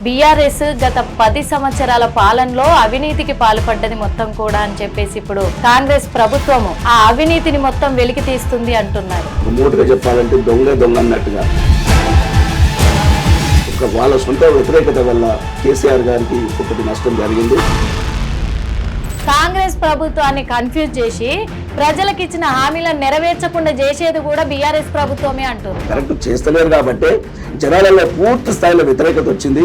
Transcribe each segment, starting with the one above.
BRS గత 10 సంవత్సరాల పాలనలో అవినీతికి పాల్పడ్డది మొత్తం కూడా అని చెప్పేసి ఇప్పుడు కాంగ్రెస్ ప్రభుత్వము ఆ అవినీతిని మొత్తం వెలికి తీస్తుంది అంటున్నారు. మూటుగా చెప్పాలంటే దొంగ అన్నట్టుగా వాళ్ళ సొంత వ్యతిరేకత వల్ల కేసీఆర్ గారికి ఒకటి నష్టం జరిగింది. కాంగ్రెస్ ప్రభుత్వాన్ని కన్ఫ్యూజ్ చేసి ప్రజలకు ఇచ్చిన హామీలను నెరవేర్చకుండా చేసేది కూడా బీఆర్ఎస్ ప్రభుత్వమే అంటారు. కరెక్ట్ చేస్తలేరు కాబట్టి జనాలలో పూర్తి స్థాయిలో వ్యతిరేకత వచ్చింది.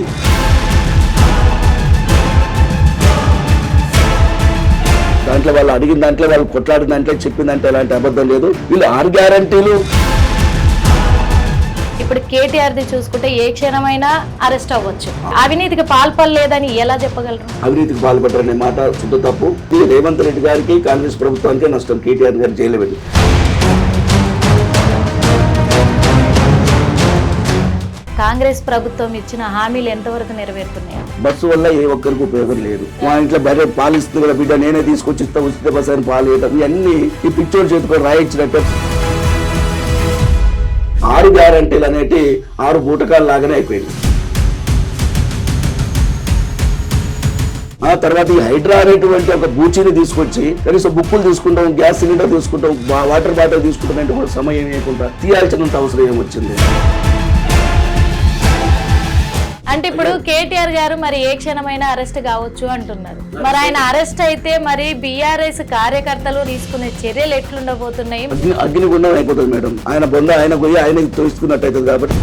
దాంట్లో వాళ్ళు అడిగిన దాంట్లో వాళ్ళు కొట్లాడిన దాంట్లో చెప్పిన దాంట్లో ఎలాంటి అబద్ధం లేదు. వీళ్ళు 6 గ్యారంటీలు. ఇప్పుడు కేటీఆర్ది చూసుకుంటే ఏ క్షణమైనా అరెస్ట్ అవ్వచ్చు. అవినీతికి పాల్పడలేదని ఎలా చెప్పగలరు? అవినీతికి పాల్పడ్డారనే మాట శుద్ధ తప్పు. రేవంత్ రెడ్డి గారికి కాంగ్రెస్ ప్రభుత్వానికి నష్టం. కేటీఆర్ గారు జైలు పెట్టి కాంగ్రెస్ ప్రభుత్వం ఇచ్చిన హామీలు ఎంతవరకు నెరవేరుతున్నాయి? బస్సు వల్ల ఏ ఒక్కరికి ఉపయోగం లేదు. మా ఇంట్లో బర్రె పాలిస్తుంది కదా బిడ్డ, నేనే తీసుకొచ్చి ఉచిత బస్సు అని పాలు వేయటం, ఇవన్నీ ఈ పిచ్చోడు చేతుకొని రాయించినట్టు. 6 గ్యారంటీలు అనేటి 6 బూటకాలు లాగానే అయిపోయింది. ఆ తర్వాత ఈ హైడ్రా అనేటువంటి ఒక బూచిని తీసుకొచ్చి కనీసం బుక్కులు తీసుకుంటాం, గ్యాస్ సిలిండర్ తీసుకుంటాం, వాటర్ బాటిల్ తీసుకుంటాం అంటే కూడా సమయం లేకుండా తీయాల్సినంత అవసరం ఏమొచ్చింది. అంటే ఇప్పుడు కేటీఆర్ గారు మరి ఏ క్షణమైనా అరెస్ట్ కావచ్చు అంటున్నారు. మరి ఆయన అరెస్ట్ అయితే మరి బీఆర్ఎస్ కార్యకర్తలు తీసుకునే చర్యలు ఎట్లుండబోతున్నాయి? అగ్నిగుండం అయిపోతుంది మేడం. ఆయన బొంద ఆయన పోయి ఆయనకి తోసుకున్నట్టు అవుతుంది. కాబట్టి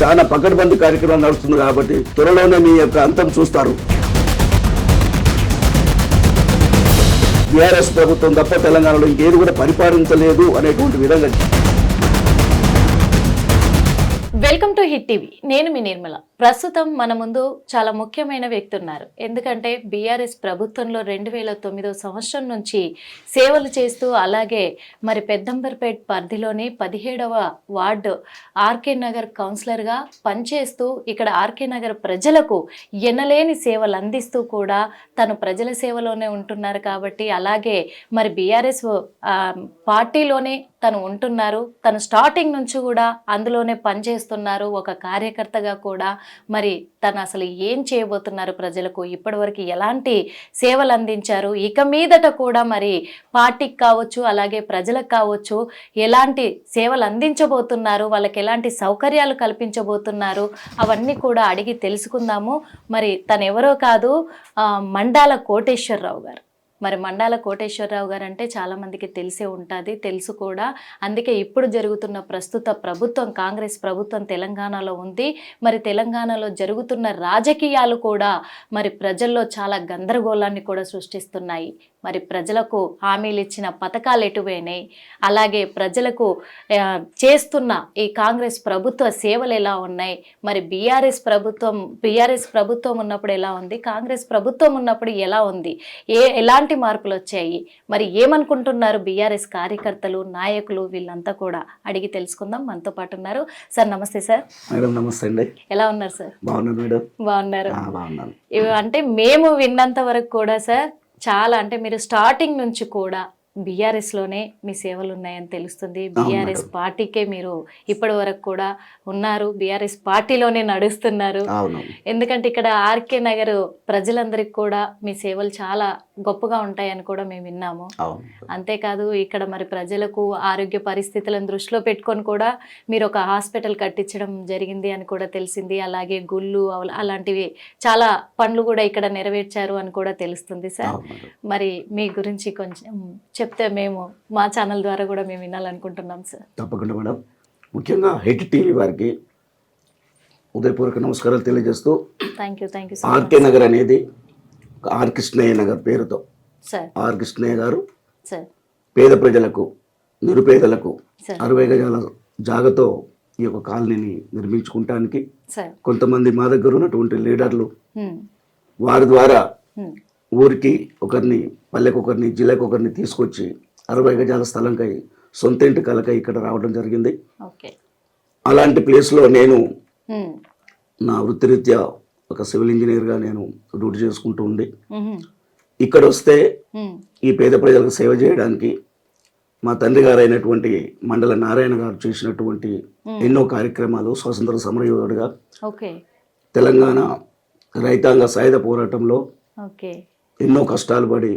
చాలా పకడ్బందీ కార్యక్రమం నడుస్తుంది. కాబట్టి త్వరలోనే మీ యొక్క అంతం చూస్తారు. బీఆర్ఎస్ ప్రభుత్వం తప్ప తెలంగాణలో ఇంకేది కూడా పరిపాలించలేదు అనేటువంటి విధంగా. Welcome to hit TV. నేను మీ నిర్మల. ప్రస్తుతం మన ముందు చాలా ముఖ్యమైన వ్యక్తి ఉన్నారు. ఎందుకంటే బీఆర్ఎస్ ప్రభుత్వంలో 2009 సంవత్సరం నుంచి సేవలు చేస్తూ అలాగే మరి పెద్దంబర్పేట్ పరిధిలోని 17వ వార్డు ఆర్కే నగర్ కౌన్సిలర్గా పనిచేస్తూ ఇక్కడ ఆర్కే నగర్ ప్రజలకు ఎనలేని సేవలు అందిస్తూ కూడా తను ప్రజల సేవలోనే ఉంటున్నారు. కాబట్టి అలాగే మరి బీఆర్ఎస్ పార్టీలోనే తను ఉంటున్నారు. తను స్టార్టింగ్ నుంచి కూడా అందులోనే పనిచేస్తున్నారు. ఒక కార్యకర్తగా కూడా మరి తను అసలు ఏం చేయబోతున్నారు, ప్రజలకు ఇప్పటివరకు ఎలాంటి సేవలు అందించారు, ఇక మీదట కూడా మరి పార్టీకి కావచ్చు అలాగే ప్రజలకు కావచ్చు ఎలాంటి సేవలు అందించబోతున్నారు, వాళ్ళకి ఎలాంటి సౌకర్యాలు కల్పించబోతున్నారు, అవన్నీ కూడా అడిగి తెలుసుకుందాము. మరి తను ఎవరో కాదు, మండాల కోటేశ్వరరావు గారు. మరి మండాల కోటేశ్వరరావు గారు అంటే చాలామందికి తెలిసే ఉంటుంది, తెలుసు కూడా. అందుకే ఇప్పుడు జరుగుతున్న ప్రస్తుత ప్రభుత్వం కాంగ్రెస్ ప్రభుత్వం తెలంగాణలో ఉంది. మరి తెలంగాణలో జరుగుతున్న రాజకీయాలు కూడా మరి ప్రజల్లో చాలా గందరగోళాన్ని కూడా సృష్టిస్తున్నాయి. మరి ప్రజలకు హామీలు ఇచ్చిన పథకాలు ఎటువైనాయి, అలాగే ప్రజలకు చేస్తున్న ఈ కాంగ్రెస్ ప్రభుత్వ సేవలు ఎలా ఉన్నాయి, మరి బీఆర్ఎస్ ప్రభుత్వం ఉన్నప్పుడు ఎలా ఉంది, కాంగ్రెస్ ప్రభుత్వం ఉన్నప్పుడు ఎలా ఉంది, ఎలాంటి మార్పులు వచ్చాయి, మరి ఏమనుకుంటున్నారు బీఆర్ఎస్ కార్యకర్తలు నాయకులు, వీళ్ళంతా కూడా అడిగి తెలుసుకుందాం. మనతో పాటు ఉన్నారు సార్. నమస్తే సార్. నమస్తే అండి. ఎలా ఉన్నారు సార్? బాగున్నారు. అంటే మేము విన్నంత వరకు కూడా సార్ చాలా అంటే మీరు స్టార్టింగ్ నుంచి కూడా బీఆర్ఎస్లోనే మీ సేవలు ఉన్నాయని తెలుస్తుంది. బీఆర్ఎస్ పార్టీకే మీరు ఇప్పటి వరకు కూడా ఉన్నారు, బీఆర్ఎస్ పార్టీలోనే నడుస్తున్నారు. ఎందుకంటే ఇక్కడ ఆర్కే నగర్ ప్రజలందరికీ కూడా మీ సేవలు చాలా గొప్పగా ఉంటాయని కూడా మేము విన్నాము. అంతేకాదు ఇక్కడ మరి ప్రజలకు ఆరోగ్య పరిస్థితులను దృష్టిలో పెట్టుకొని కూడా మీరు ఒక హాస్పిటల్ కట్టించడం జరిగింది అని కూడా తెలిసింది. అలాగే గుళ్ళు అలాంటివి చాలా పనులు కూడా ఇక్కడ నెరవేర్చారు అని కూడా తెలుస్తుంది సార్. మరి మీ గురించి కొంచెం చెప్తే మేము మా ఛానల్ ద్వారా కూడా మేము వినాలనుకుంటున్నాం సార్. తప్పకుండా మేడం. ముఖ్యంగా హిట్ టీవీ వారికి ఉదయపూర్వక నమస్కారాలు తెలియజేస్తూ, థ్యాంక్ యూ ఆర్కే నగర్ అనేది ఆర్ కృష్ణయ్య నగర్ పేరుతో ఆర్ కృష్ణయ్య గారు పేద ప్రజలకు నిరుపేదలకు 60 గజాల జాగతో ఈ యొక్క కాలనీని నిర్మించుకుంటానికి కొంతమంది మా దగ్గర ఉన్నటువంటి లీడర్లు వారి ద్వారా ఊరికి ఒకరిని, పల్లెకు ఒకరిని, జిల్లాకు ఒకరిని తీసుకొచ్చి 60 గజాల స్థలంకై సొంత ఇంటి కలకై ఇక్కడ రావడం జరిగింది. అలాంటి ప్లేస్లో నేను నా వృత్తిరీత్యా ఒక సివిల్ ఇంజనీర్గా నేను డ్యూటీ చేసుకుంటూ ఉండి ఇక్కడ వస్తే ఈ పేద ప్రజలకు సేవ చేయడానికి మా తండ్రి గారు అయినటువంటి మండల నారాయణ గారు చేసినటువంటి ఎన్నో కార్యక్రమాలు, స్వాతంత్ర సమరయోధుడిగా ఓకే తెలంగాణ రైతాంగ సాయుధ పోరాటంలో ఓకే ఎన్నో కష్టాలు పడి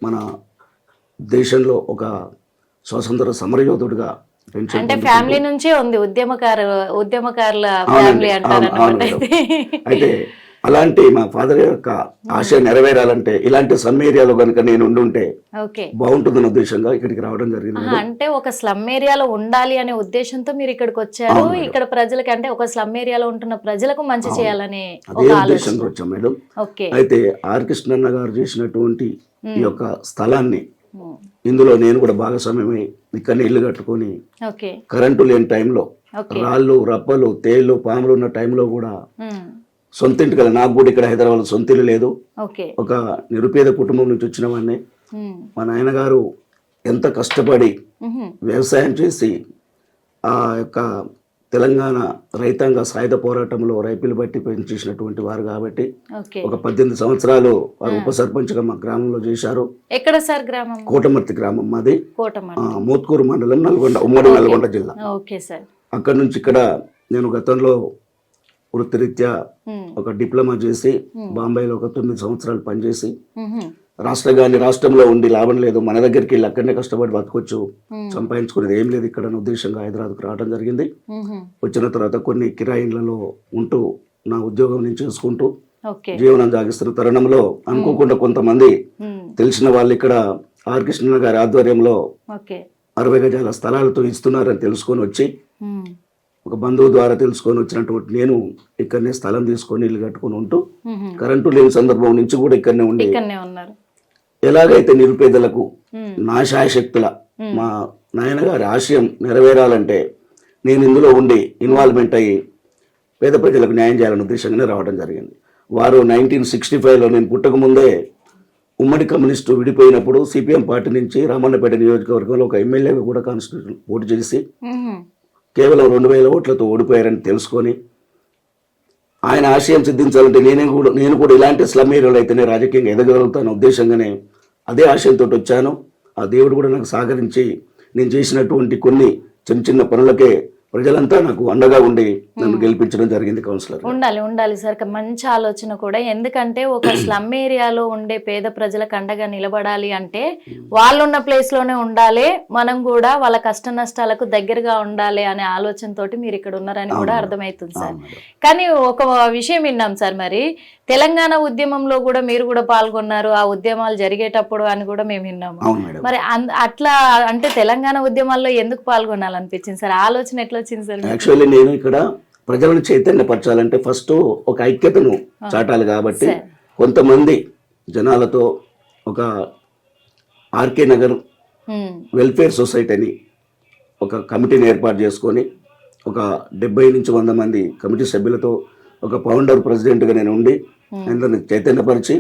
మన దేశంలో ఒక స్వాతంత్ర సమరయోధుడిగా పెన్షన్ అంటే ఫ్యామిలీ నుంచే ఉంది ఉద్యమకారుల ఫ్యామిలీ అంటారు అన్నమాట. అయితే అలాంటి మా ఫాదర్ యొక్క ఆశ నెరవేరాలంటే ఇలాంటి సమ్ ఏరియాలో కనుక నేను ఉండుంటే ఓకే బాగుంటుందన్న ఉద్దేశంగా ఇక్కడికి రావడం జరిగింది. అంటే ఒక స్లమ్ ఏరియాలో ఉండాలి అనే ఉద్దేశంతో మీరు ఇక్కడికి వచ్చారు. ఇక్కడ ప్రజలకి అంటే ఒక స్లమ్ ఏరియాలో ఉంటున్న ప్రజలకు మంచి చేయాలనే అదే ఉద్దేశంతో వచ్చాం మేడం. ఓకే అయితే ఆర్ కృష్ణన్న గారు చేసినటువంటి ఈ యొక్క స్థలాన్ని ఇందులో నేను కూడా భాగస్వామ్యమై ఇక్కడ ఇల్లు కట్టుకొని ఓకే కరెంటు లేని టైంలో రాళ్ళు రప్పలు తేళ్లు పాములు ఉన్న టైంలో కూడా సొంత ఇంటి కదా, నాకు కూడా ఇక్కడ హైదరాబాద్ సొంత ఇల్లు లేదు. ఒక నిరుపేద కుటుంబం నుంచి వచ్చిన వాడిని. మా నాయనగారు ఎంత కష్టపడి వ్యవసాయం చేసి ఆ యొక్క తెలంగాణ రైతాంగ సాయుధ పోరాటంలో రైతులు బట్టి పనిచేసినటువంటి వారు కాబట్టి ఒక 18 సంవత్సరాలు వారు ఉప సర్పంచ్గా మా గ్రామంలో చేశారు. ఎక్కడ సార్ గ్రామం? కోటమర్తి గ్రామం మాది, మోత్కూరు మండలం, ఉమ్మడి నల్గొండ జిల్లా. అక్కడి నుంచి ఇక్కడ నేను గతంలో వృత్తిరీత్యా ఒక డిప్లొమా చేసి బాంబేలో ఒక 9 సంవత్సరాలు పనిచేసి రాష్ట్రంలో ఉండి లాభం లేదు, మన దగ్గరికి వెళ్ళి అక్కడనే కష్టపడి బతకొచ్చు, సంపాదించుకునేది ఏం లేదు ఇక్కడ ఉద్దేశంగా హైదరాబాద్కు రావడం జరిగింది. వచ్చిన తర్వాత కొన్ని కిరాయిలలో ఉంటూ నా ఉద్యోగం నేను చేసుకుంటూ జీవనం సాగిస్తున్న తరుణంలో అనుకోకుండా కొంతమంది తెలిసిన వాళ్ళు ఇక్కడ ఆర్ కృష్ణ గారి ఆధ్వర్యంలో 60 గజాల స్థలాలతో ఇస్తున్నారని తెలుసుకొని వచ్చి ఒక బంధువు ద్వారా తెలుసుకొని వచ్చినటువంటి నేను ఇక్కడనే స్థలం తీసుకొని ఇల్లు కట్టుకొని ఉంటూ కరెంటు లేని సందర్భం నుంచి కూడా ఇక్కడనే ఉండి ఎలాగైతే నిరుపేదలకు నా శాయశక్తుల మా నాయనగారి ఆశయం నెరవేరాలంటే నేను ఇందులో ఉండి ఇన్వాల్వ్మెంట్ అయ్యి పేద ప్రజలకు న్యాయం చేయాలనే ఉద్దేశంగానే రావడం జరిగింది. వారు 1965లో నేను పుట్టక ముందే ఉమ్మడి కమ్యూనిస్టు విడిపోయినప్పుడు సిపిఎం పార్టీ నుంచి రామన్నపేట నియోజకవర్గంలో ఒక ఎమ్మెల్యేగా కూడా కాన్స్టిట్యూషన్ పోటీ చేసి కేవలం 2000 ఓట్లతో ఓడిపోయారని తెలుసుకొని ఆయన ఆశయం సిద్ధించాలంటే నేను కూడా ఇలాంటి స్లమ్ ఏరియాలో అయితేనే రాజకీయంగా ఎదగలుగుతాను ఉద్దేశంగానే అదే ఆశయంతో వచ్చాను. ఆ దేవుడు కూడా నాకు సహకరించి నేను చేసినటువంటి కొన్ని చిన్న పనులకే ప్రజలంతా నాకు అండగా ఉండి నన్ను గెలిపించడం జరిగింది. కౌన్సిలర్ ఉండాలి సార్, మంచి ఆలోచన కూడా. ఎందుకంటే ఒక స్లమ్ ఏరియాలో ఉండే పేద ప్రజలకు అండగా నిలబడాలి అంటే వాళ్ళున్న ప్లేస్ లోనే ఉండాలి, మనం కూడా వాళ్ళ కష్ట నష్టాలకు దగ్గరగా ఉండాలి అనే ఆలోచనతోటి మీరు ఇక్కడ ఉన్నారని కూడా అర్థమవుతుంది సార్. కానీ ఒక విషయం విన్నాం సార్, మరి తెలంగాణ ఉద్యమంలో కూడా మీరు కూడా పాల్గొన్నారు, ఆ ఉద్యమాలు జరిగేటప్పుడు అని కూడా మేము విన్నాము. మరి అట్లా అంటే తెలంగాణ ఉద్యమాల్లో ఎందుకు పాల్గొనాలనిపించింది సార్? ఆలోచన ఎట్లా వచ్చింది సార్? యాక్చువల్లీ నేను ఇక్కడ ప్రజలను చైతన్యపరచాలంటే ఫస్ట్ ఒక ఐక్యతను చాటాలి కాబట్టి కొంతమంది జనాలతో ఒక ఆర్కే నగర్ వెల్ఫేర్ సొసైటీ అని ఒక కమిటీని ఏర్పాటు చేసుకొని ఒక 70 నుంచి 100 మంది కమిటీ సభ్యులతో ఒక ఫౌండర్ ప్రెసిడెంట్గా నేను ఉండి అందరిని చైతన్యపరిచి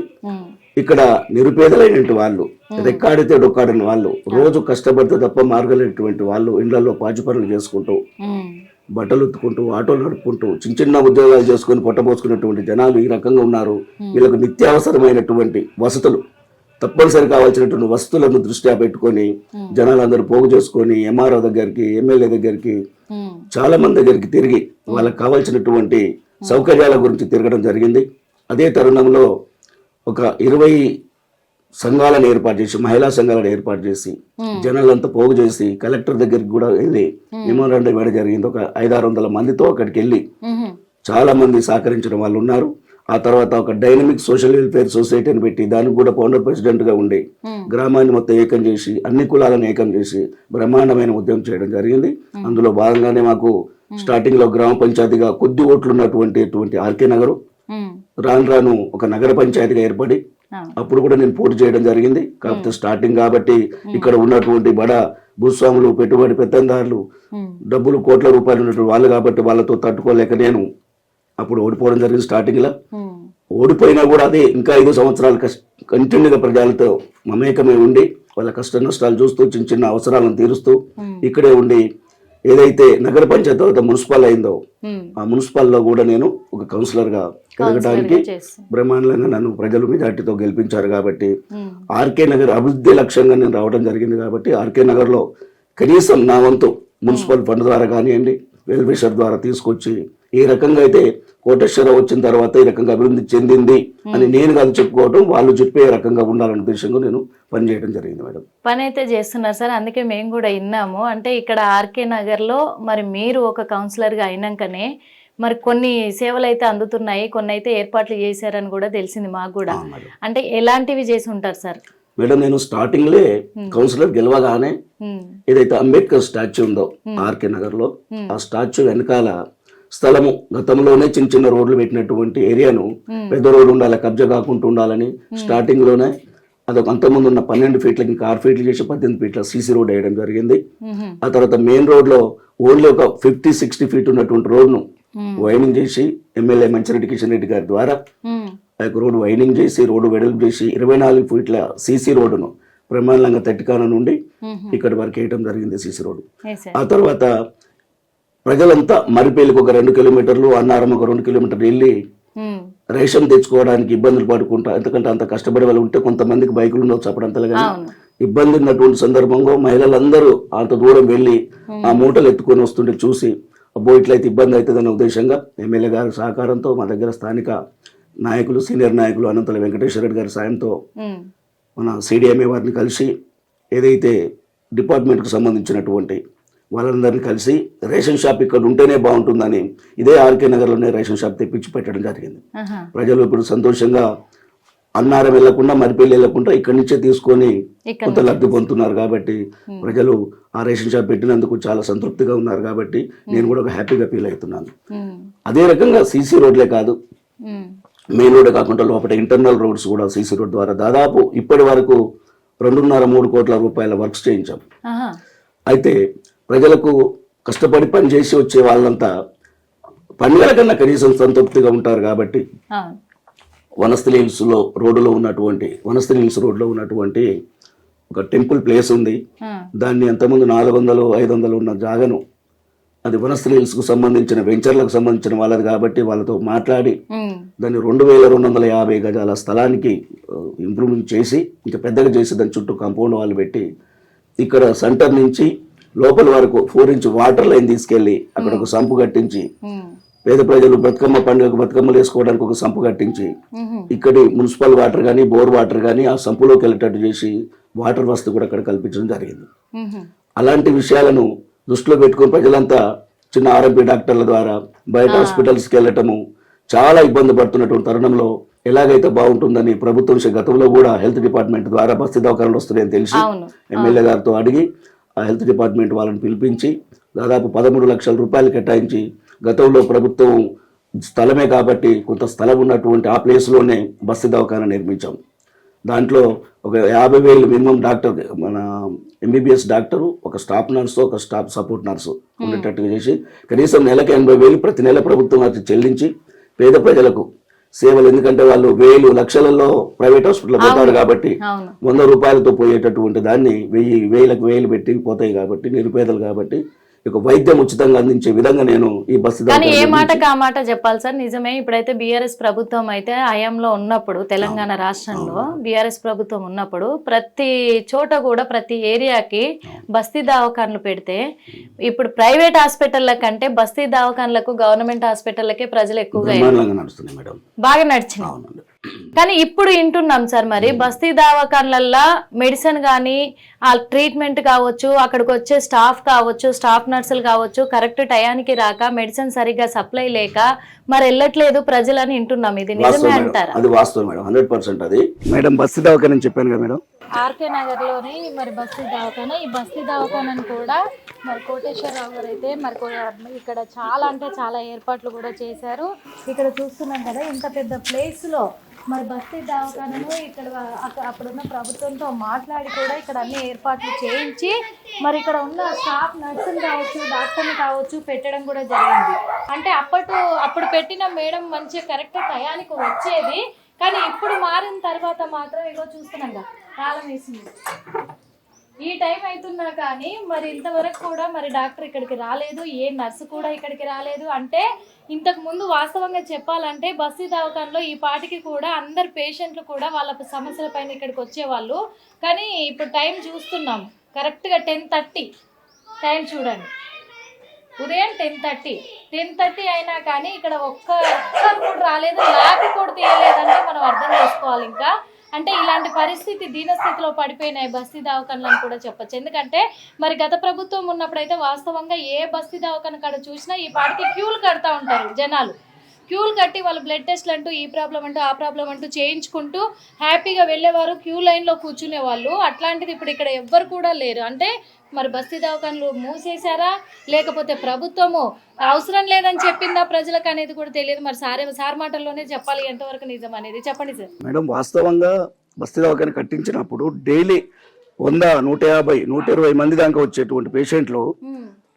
ఇక్కడ నిరుపేదలైనటువంటి వాళ్ళు, రెక్కాడితే డొక్కాడని వాళ్ళు, రోజు కష్టపడితే తప్ప మార్గలేనటువంటి వాళ్ళు ఇళ్లలో పాచి పనులు చేసుకుంటూ బట్టలు ఉత్తుకుంటూ ఆటోలు నడుపుకుంటూ చిన్న ఉద్యోగాలు చేసుకుని పొట్టపోసుకున్నటువంటి జనాలు ఈ రకంగా ఉన్నారు. వీళ్ళకు నిత్యావసరమైనటువంటి వసతులు, తప్పనిసరి కావాల్సినటువంటి వసతులను దృష్ట్యా పెట్టుకొని జనాలందరూ పోగు చేసుకొని ఎంఆర్ఓ దగ్గరికి, ఎమ్మెల్యే దగ్గరికి, చాలా మంది దగ్గరికి తిరిగి వాళ్ళకి కావాల్సినటువంటి సౌకర్యాల గురించి తిరగడం జరిగింది. అదే తరుణంలో ఒక 20 సంఘాలను ఏర్పాటు చేసి, మహిళా సంఘాలను ఏర్పాటు చేసి జనాలంతా పోగు చేసి కలెక్టర్ దగ్గరికి కూడా వెళ్ళి మెమోరాండం ఇవ్వడం జరిగింది. ఒక 500-600 మందితో అక్కడికి వెళ్ళి చాలా మంది సహకరించిన వాళ్ళు ఉన్నారు. ఆ తర్వాత ఒక డైనమిక్ సోషల్ వెల్ఫేర్ సొసైటీ అని పెట్టి దానికి కూడా ఫౌండర్ ప్రెసిడెంట్ గా ఉండి గ్రామాన్ని మొత్తం ఏకం చేసి అన్ని కులాలను ఏకం చేసి బ్రహ్మాండమైన ఉద్యమం చేయడం జరిగింది. అందులో భాగంగానే మాకు స్టార్టింగ్ లో గ్రామ పంచాయతీగా కొద్ది ఓట్లు ఉన్నటువంటి ఆర్కే నగరు రాను ఒక నగర పంచాయతీగా ఏర్పడి అప్పుడు కూడా నేను పోటీ చేయడం జరిగింది. కాకపోతే స్టార్టింగ్ కాబట్టి ఇక్కడ ఉన్నటువంటి బడ భూస్వాములు, పెట్టుబడి పెత్తందారులు, డబ్బులు కోట్ల రూపాయలు ఉన్నటువంటి వాళ్ళు కాబట్టి వాళ్ళతో తట్టుకోలేక నేను అప్పుడు ఓడిపోవడం జరిగింది. స్టార్టింగ్ లో ఓడిపోయినా కూడా అదే ఇంకా 5 సంవత్సరాలు కంటిన్యూగా ప్రజలతో మమేకమై ఉండి వాళ్ళ కష్ట నష్టాలు చూస్తూ చిన్న అవసరాలను తీరుస్తూ ఇక్కడే ఉండి ఏదైతే నగర పంచాయతీ తర్వాత మున్సిపల్ అయిందో ఆ మున్సిపల్లో కూడా నేను ఒక కౌన్సిలర్గా ఎదగడానికి బ్రహ్మాండంగా నన్ను ప్రజలు మెజార్టీతో గెలిపించారు కాబట్టి ఆర్కే నగర్ అభివృద్ధి లక్ష్యంగా నేను రావడం జరిగింది కాబట్టి ఆర్కే నగర్లో కనీసం నా వంతు మున్సిపల్ ఫండ్ ద్వారా కానివ్వండి వెల్ఫేర్ ద్వారా తీసుకొచ్చి ఏ రకంగా అయితే కోటేశ్వరరావు వచ్చిన తర్వాత ఈ రకంగా అభివృద్ధి చెందింది అని నేను కాదు చెప్పుకోవడం, వాళ్ళు చెప్పే రకంగా ఉండాలనే ఉద్దేశంగా నేను పనిచేయడం జరిగింది మేడం. పని అయితే చేస్తున్నారు సార్, అందుకే మేము కూడా విన్నాము. అంటే ఇక్కడ ఆర్కే నగర్లో మరి మీరు ఒక కౌన్సిలర్గా అయినాకనే మరి కొన్ని సేవలు అయితే అందుతున్నాయి, కొన్ని అయితే ఏర్పాట్లు చేశారని కూడా తెలిసింది మాకు కూడా. అంటే ఎలాంటివి చేసి ఉంటారు సార్? మేడం నేను స్టార్టింగ్లే కౌన్సిలర్ గెలవగానే ఏదైతే అంబేద్కర్ స్టాచ్యూ ఉందో ఆర్కే నగర్లో ఆ స్టాచ్యూ వెనకాల స్థలము గతంలోనే చిన్న చిన్న రోడ్లు పెట్టినటువంటి ఏరియాను పెద్ద రోడ్డు ఉండాలి, కబ్జా కాకుండా ఉండాలని స్టార్టింగ్ లోనే అదొక అంతకుముందు ఉన్న 12 ఫీట్లకి ఇంకా 6 ఫీట్లు చేసి 18 ఫీట్ల సీసీ రోడ్ వేయడం జరిగింది. ఆ తర్వాత మెయిన్ రోడ్ లో ఓన్లీ ఒక 50-60 ఫీట్ ఉన్నటువంటి రోడ్ను వైనింగ్ చేసి ఎమ్మెల్యే మంచిరెడ్డి కిషన్ రెడ్డి గారి ద్వారా ఆ యొక్క రోడ్డు వైనింగ్ చేసి రోడ్డు వెడల్పు చేసి 24 ఫీట్ల సీసీ రోడ్డును బ్రహ్మాండంగా తట్టికాన నుండి ఇక్కడి వరకు వేయడం జరిగింది సీసీ రోడ్డు. ఆ తర్వాత ప్రజలంతా మరిపేలికి ఒక 2 కిలోమీటర్లు, అన్నారం ఒక 2 కిలోమీటర్లు వెళ్ళి రేషన్ తెచ్చుకోవడానికి ఇబ్బందులు పడుకుంటా, ఎందుకంటే అంత కష్టపడే వాళ్ళు ఉంటే కొంతమందికి బైకులు ఉండవచ్చు అప్పుడంతలో, కానీ ఇబ్బంది ఉన్నటువంటి సందర్భంలో మహిళలందరూ అంత దూరం వెళ్ళి ఆ మూటలు ఎత్తుకొని వస్తుంటే చూసి అబ్బో ఇట్లయితే ఇబ్బంది అవుతుందనే ఉద్దేశంగా ఎమ్మెల్యే గారి సహకారంతో మా దగ్గర స్థానిక నాయకులు సీనియర్ నాయకులు అనంతల వెంకటేశ్వర రెడ్డి గారి సాయంతో మన సిడిఎంఏ వారిని కలిసి ఏదైతే డిపార్ట్మెంట్కి సంబంధించినటువంటి వాళ్ళందరినీ కలిసి రేషన్ షాప్ ఇక్కడ ఉంటేనే బాగుంటుందని ఇదే ఆర్కే నగర్లోనే రేషన్ షాప్ తెప్పించి పెట్టడం జరిగింది. ప్రజలు ఇప్పుడు సంతోషంగా అన్నారం వెళ్లకుండా మరిపల్లి వెళ్లకుండా ఇక్కడి నుంచే తీసుకొని కొంత లబ్ధి పొందుతున్నారు కాబట్టి ప్రజలు ఆ రేషన్ షాప్ పెట్టినందుకు చాలా సంతృప్తిగా ఉన్నారు కాబట్టి నేను కూడా ఒక హ్యాపీగా ఫీల్ అవుతున్నాను. అదే రకంగా సీసీ రోడ్లే కాదు, మెయిన్ రోడ్ కాకుండా లోపల ఇంటర్నల్ రోడ్స్ కూడా సీసీ రోడ్ ద్వారా దాదాపు ఇప్పటి వరకు 2.5-3 కోట్ల రూపాయల వర్క్స్ చేయించాం. అయితే ప్రజలకు కష్టపడి పని చేసి వచ్చే వాళ్ళంతా పండుగల కన్నా కనీసం సంతృప్తిగా ఉంటారు కాబట్టి వనస్థలి హిల్స్ రోడ్లో ఉన్నటువంటి ఒక టెంపుల్ ప్లేస్ ఉంది. దాన్ని అంతకుముందు 400-500 ఉన్న జాగను అది వనస్థలి హిల్స్ కు సంబంధించిన వెంచర్లకు సంబంధించిన వాళ్ళది కాబట్టి వాళ్ళతో మాట్లాడి దాన్ని 2250 గజాల స్థలానికి ఇంప్రూవ్మెంట్ చేసి ఇంకా పెద్దగా చేసి దాని చుట్టూ కాంపౌండ్ వాళ్ళు పెట్టి ఇక్కడ సెంటర్ నుంచి లోపల వరకు 4 ఇంచ్ వాటర్ లైన్ తీసుకెళ్లి అక్కడ ఒక సంపు కట్టించి పేద ప్రజలు బతుకమ్మ పండుగకు బతుకమ్మలు వేసుకోవడానికి ఒక సంపు కట్టించి ఇక్కడి మున్సిపల్ వాటర్ కానీ బోర్ వాటర్ కానీ ఆ సంపులోకి వెళ్ళేటట్టు చేసి వాటర్ వసతి కూడా అక్కడ కల్పించడం జరిగింది. అలాంటి విషయాలను దృష్టిలో పెట్టుకుని ప్రజలంతా చిన్న ఆర్ఎంపీ డాక్టర్ల ద్వారా బయట హాస్పిటల్స్కి వెళ్ళటము చాలా ఇబ్బంది పడుతున్నటువంటి తరుణంలో ఎలాగైతే బాగుంటుందని ప్రభుత్వం గతంలో కూడా హెల్త్ డిపార్ట్మెంట్ ద్వారా బస్తీ దవాఖానాలు వస్తున్నాయని తెలిసి ఎమ్మెల్యే గారితో అడిగి ఆ హెల్త్ డిపార్ట్మెంట్ వాళ్ళని పిలిపించి దాదాపు 13 లక్షల రూపాయలు కేటాయించి గతంలో ప్రభుత్వం స్థలమే కాబట్టి కొంత స్థలం ఉన్నటువంటి ఆ ప్లేస్లోనే బస్తీ దవాఖానా నిర్మించాం. దాంట్లో ఒక 50,000 మినిమం డాక్టర్, మన ఎంబీబీఎస్ డాక్టరు, ఒక స్టాఫ్ నర్సు, ఒక స్టాఫ్ సపోర్ట్ నర్సు ఉండేటట్టుగా చేసి కనీసం నెలకు 80,000 ప్రతి నెల ప్రభుత్వం అది చెల్లించి పేద ప్రజలకు సేవలు, ఎందుకంటే వాళ్ళు 1,000 లక్షలలో ప్రైవేట్ హాస్పిటల్ పోతారు కాబట్టి 100 రూపాయలతో పోయేటటువంటి దాన్ని 1,000 పెట్టి పోతాయి కాబట్టి నిరుపేదలు కాబట్టి ఒక వైద్యం ఉచితంగా అందించే విధంగా నేను ఈ బస్సు. కానీ ఏ మాటకు ఆ మాట చెప్పాలి సార్, నిజమే. ఇప్పుడైతే బీఆర్ఎస్ ప్రభుత్వం అయితే హయాంలో ఉన్నప్పుడు తెలంగాణ రాష్ట్రంలో బీఆర్ఎస్ ప్రభుత్వం ఉన్నప్పుడు ప్రతి చోట కూడా ప్రతి ఏరియాకి బస్తీ దవాఖానలు పెడితే ఇప్పుడు ప్రైవేట్ హాస్పిటల్ల కంటే బస్తీ దవాఖానలకు గవర్నమెంట్ హాస్పిటల్లకే ప్రజలు ఎక్కువగా నడుస్తున్నాయి మేడం, బాగా నడిచినాయి. కానీ ఇప్పుడు వింటున్నాం సార్, మరి బస్తీ దవాఖానలల్లో మెడిసిన్ కానీ ఆ ట్రీట్మెంట్ కావచ్చు, అక్కడికి వచ్చే స్టాఫ్ కావచ్చు, స్టాఫ్ నర్సులు కావచ్చు, కరెక్ట్ టయానికి రాక మెడిసిన్ సరిగ్గా సప్లై లేక మరి వెళ్ళట్లేదు ప్రజలని వింటున్నాం. ఇది నిజమే అంటారా? అది వాస్తవం మేడం, 100% అది. మేడం బస్తీ దవాఖాన చెప్పాను కదా మేడం, ఆర్కే నగర్ లోని మరి బస్తీ దవాఖాన, ఈ బస్తీ దవాఖానని కూడా మరి కోటేశ్వరరావు గారు అయితే మరి ఇక్కడ చాలా అంటే చాలా ఏర్పాట్లు కూడా చేశారు. ఇక్కడ చూస్తున్నాం కదా ఇంత పెద్ద ప్లేస్ లో మరి బస్తీ దవాఖానను ఇక్కడ అప్పుడున్న ప్రభుత్వంతో మాట్లాడి కూడా ఇక్కడ అన్ని ఏర్పాట్లు చేయించి మరి ఇక్కడ ఉన్న స్టాఫ్ నర్సులు కావచ్చు, డాక్టర్లు కావచ్చు పెట్టడం కూడా జరిగింది. అంటే అప్పుడు పెట్టిన మేడం మంచిగా కరెక్ట్ టయానికి వచ్చేది. కానీ ఇప్పుడు మారిన తర్వాత మాత్రం ఇగో చూస్తున్నాం కదా తాళం వేసింది. ఈ టైం అవుతున్నా కానీ మరి ఇంతవరకు కూడా మరి డాక్టర్ ఇక్కడికి రాలేదు, ఏ నర్సు కూడా ఇక్కడికి రాలేదు. అంటే ఇంతకు ముందు వాస్తవంగా చెప్పాలంటే బస్తీ దవాఖానలో ఈ పాటికి కూడా అందరు పేషెంట్లు కూడా వాళ్ళ సమస్యల పైన ఇక్కడికి వచ్చేవాళ్ళు. కానీ ఇప్పుడు టైం చూస్తున్నాం కరెక్ట్గా 10:30 టైం చూడండి, ఉదయం 10:30 అయినా కానీ ఇక్కడ ఒక్కరు కూడా రాలేదు, లాపి కూడా తీయలేదంటే మనం అర్థం చేసుకోవాలి. ఇంకా అంటే ఇలాంటి పరిస్థితి దీనస్థితిలో పడిపోయినాయి బస్తీ దవాఖానలను కూడా చెప్పొచ్చు. ఎందుకంటే మరి గత ప్రభుత్వం ఉన్నప్పుడైతే వాస్తవంగా ఏ బస్తీ దవాఖాన కాడ చూసినా ఈ పాటికి క్యూలు కడతా ఉంటారు జనాలు. క్యూలు కట్టి వాళ్ళు బ్లడ్ టెస్ట్లు అంటూ ఈ ప్రాబ్లం అంటూ ఆ ప్రాబ్లం అంటూ చేయించుకుంటూ హ్యాపీగా వెళ్ళేవారు, క్యూ లైన్లో కూర్చునే వాళ్ళు. అట్లాంటిది ఇప్పుడు ఇక్కడ ఎవ్వరు కూడా లేరు. అంటే మరి బస్తీ దవాఖానలు మూసేశారా, లేకపోతే ప్రభుత్వము అవసరం లేదని చెప్పిందా ప్రజలకు అనేది కూడా తెలియదు. మరి సార్ మాటల్లోనే చెప్పాలి ఎంతవరకు నిజం అనేది. చెప్పండి సార్. మేడం, వాస్తవంగా బస్తీ దవాఖాన కట్టించినప్పుడు డైలీ 100, 150, 120 మంది దాకా వచ్చేటువంటి పేషెంట్లు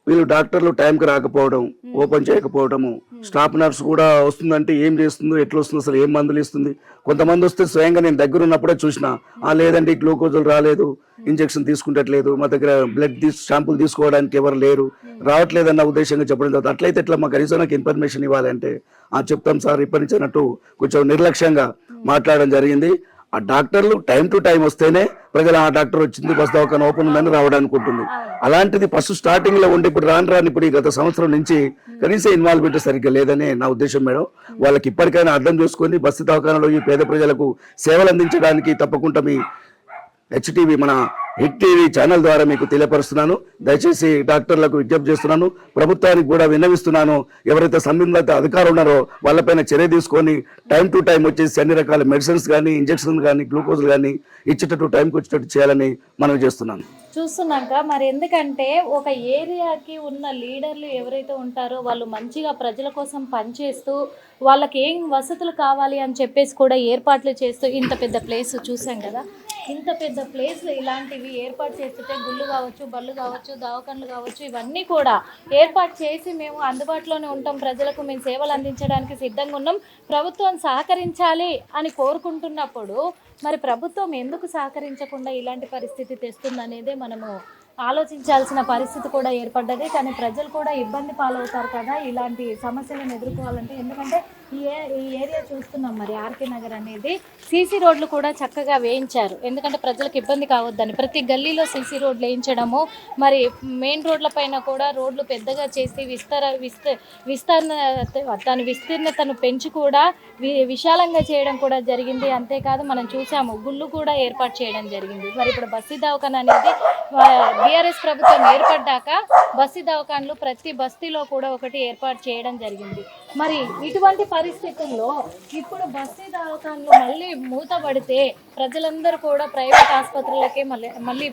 వీళ్ళు డాక్టర్లు టైంకి రాకపోవడం, ఓపెన్ చేయకపోవడము, స్టాఫ్ నర్స్ కూడా వస్తుందంటే ఏం చేస్తుందో, ఎట్లా వస్తుందో, అసలు ఏం మందులు ఇస్తుంది. కొంతమంది వస్తే స్వయంగా నేను దగ్గర ఉన్నప్పుడే చూసిన, లేదండి గ్లూకోజులు రాలేదు, ఇంజెక్షన్ తీసుకుంటట్లేదు, మా దగ్గర బ్లడ్ షాంపుల్ తీసుకోవడానికి ఎవరు లేరు, రావట్లేదన్న ఉద్దేశంగా చెప్పడం జరుగుతుంది. అట్లయితే ఎట్లా మాకు కనీసం నాకు ఇన్ఫర్మేషన్ ఇవ్వాలంటే చెప్తాం సార్ ఇప్పటి నుంచి అన్నట్టు కొంచెం నిర్లక్ష్యంగా మాట్లాడడం జరిగింది. ఆ డాక్టర్లు టైం టు టైం వస్తేనే ప్రజలు ఆ డాక్టర్ వచ్చింది బస్ దవాఖాన ఓపెన్ ఉందని రావడానికి ఉంటుంది. అలాంటిది ఫస్ట్ స్టార్టింగ్ లో ఉండి ఇప్పుడు రాను ఇప్పుడు ఈ గత సంవత్సరం నుంచి కనీసం ఇన్వాల్వ్మెంట్ సరిగ్గా లేదనే నా ఉద్దేశం మేడం. వాళ్ళకి ఇప్పటికైనా అర్థం చేసుకొని బస్సు దవాఖానలో ఈ పేద ప్రజలకు సేవలు అందించడానికి తప్పకుండా మీ HTV మన హిట్ టీవీ ఛానల్ ద్వారా మీకు తెలియపరుస్తున్నాను. దయచేసి డాక్టర్లకు విజ్ఞప్తి చేస్తున్నాను, ప్రభుత్వానికి కూడా విన్నవిస్తున్నాను. ఎవరైతే సంబంధిత అధికారులు ఉన్నారో వాళ్ళపైన చర్య తీసుకొని టైం టు టైం వచ్చేసి అన్ని రకాల మెడిసిన్స్ కానీ, ఇంజక్షన్స్ కానీ, గ్లూకోజులు కానీ ఇచ్చేటట్టు టైంకి వచ్చేటట్టు చేయాలని మనవి చేస్తున్నాను. చూస్తున్నాక మరి ఎందుకంటే ఒక ఏరియాకి ఉన్న లీడర్లు ఎవరైతే ఉంటారో వాళ్ళు మంచిగా ప్రజల కోసం పనిచేస్తూ వాళ్ళకి ఏం వసతులు కావాలి అని చెప్పేసి కూడా ఏర్పాట్లు చేస్తూ ఇంత పెద్ద ప్లేస్ చూసాం కదా, ఇంత పెద్ద ప్లేస్లో ఇలాంటివి ఏర్పాటు చేస్తుంటే గుళ్ళు కావచ్చు, బళ్ళు కావచ్చు, దవాఖానలు కావచ్చు, ఇవన్నీ కూడా ఏర్పాటు చేసి మేము అందుబాటులోనే ఉంటాం, ప్రజలకు మేము సేవలు అందించడానికి సిద్ధంగా ఉన్నాం, ప్రభుత్వం సహకరించాలి అని కోరుకుంటున్నప్పుడు మరి ప్రభుత్వం ఎందుకు సహకరించకుండా ఇలాంటి పరిస్థితి తెస్తుందనేదే మనము ఆలోచించాల్సిన పరిస్థితి కూడా ఏర్పడ్డది. కానీ ప్రజలు కూడా ఇబ్బంది పాలవుతారు కదా ఇలాంటి సమస్యలను ఎదుర్కోవాలంటే. ఎందుకంటే ఈ ఏరియా చూస్తున్నాం మరి ఆర్కే నగర్ అనేది సీసీ రోడ్లు కూడా చక్కగా వేయించారు. ఎందుకంటే ప్రజలకు ఇబ్బంది కావద్దని ప్రతి గల్లీలో సీసీ రోడ్లు వేయించడము, మరి మెయిన్ రోడ్ల పైన కూడా రోడ్లు పెద్దగా చేసి విస్తీర్ణతను పెంచి కూడా విశాలంగా చేయడం కూడా జరిగింది. అంతేకాదు మనం చూసాము గుళ్ళు కూడా ఏర్పాటు చేయడం జరిగింది. మరి ఇప్పుడు బస్తీ దవాఖాన అనేది బీఆర్ఎస్ ప్రభుత్వం ఏర్పడ్డాక బస్తీ దవాఖానలు ప్రతి బస్తీలో కూడా ఒకటి ఏర్పాటు చేయడం జరిగింది. మరి ఇటువంటి పరిస్థితుల్లో ఇప్పుడు బస్తీ దవాఖానలు మళ్ళీ మూతపడితే ప్రజలందరూ కూడా ప్రైవేట్ ఆసుపత్రులకే మళ్ళీ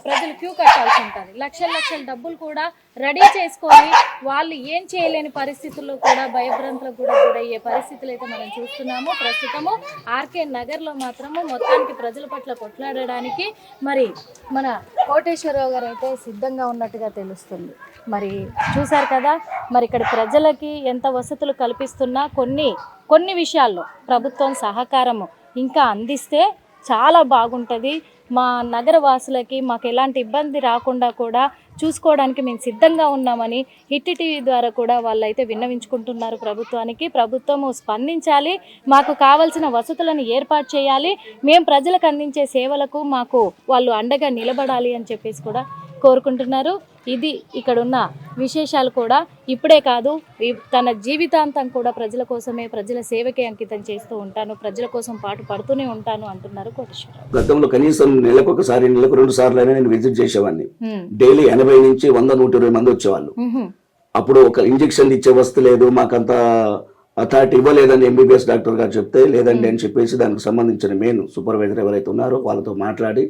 ప్రజలు క్యూ కట్టాల్సి ఉంటుంది. లక్షల డబ్బులు కూడా రెడీ చేసుకొని వాళ్ళు ఏం చేయలేని పరిస్థితుల్లో కూడా భయభ్రాంతులకు కూడా గురయ్యే పరిస్థితులు అయితే మనం చూస్తున్నాము. ప్రస్తుతము ఆర్కే నగర్లో మాత్రము మొత్తానికి ప్రజల పట్ల కొట్లాడడానికి మరి మన కోటేశ్వరరావు గారు అయితే సిద్ధంగా ఉన్నట్టుగా తెలుస్తుంది. మరి చూశారు కదా, మరి ఇక్కడ ప్రజలకి ఎంత వసతులు కల్పిస్తున్నా కొన్ని విషయాల్లో ప్రభుత్వం సహకారము ఇంకా అందిస్తే చాలా బాగుంటుంది. మా నగర వాసులకి మాకు ఎలాంటి ఇబ్బంది రాకుండా కూడా చూసుకోవడానికి మేము సిద్ధంగా ఉన్నామని హిట్ టీవీ ద్వారా కూడా వాళ్ళైతే విన్నవించుకుంటున్నారు ప్రభుత్వానికి. ప్రభుత్వము స్పందించాలి, మాకు కావాల్సిన వసతులను ఏర్పాటు చేయాలి, మేము ప్రజలకు అందించే సేవలకు మాకు వాళ్ళు అండగా నిలబడాలి అని చెప్పేసి కూడా కోరుకుంటున్నారు. ఇది ఇక్కడున్న విశేషాలు కూడా. ఇప్పుడే కాదు, తన జీవితాంతం కూడా ప్రజల కోసమే, ప్రజల సేవకే అంకితం చేస్తూ ఉంటాను, ప్రజల కోసం పాటు పడుతూనే ఉంటాను అంటున్నారు కోటేశ్వరరావు. గతంలో కనీసం నెలకు 2 సార్లు అయినా నేను విజిట్ చేసేవాడిని. డైలీ 80 నుంచి 100, 120 మంది వచ్చేవాళ్ళు. అప్పుడు ఒక ఇంజక్షన్ ఇచ్చే వస్తు లేదు, మాకంత అథారిటీ ఇవ్వలేదని MBBS డాక్టర్ గారు చెప్తే లేదండి అని చెప్పేసి దానికి సంబంధించిన మెయిన్ సూపర్వైజర్ ఎవరైతే ఉన్నారో వాళ్ళతో మాట్లాడి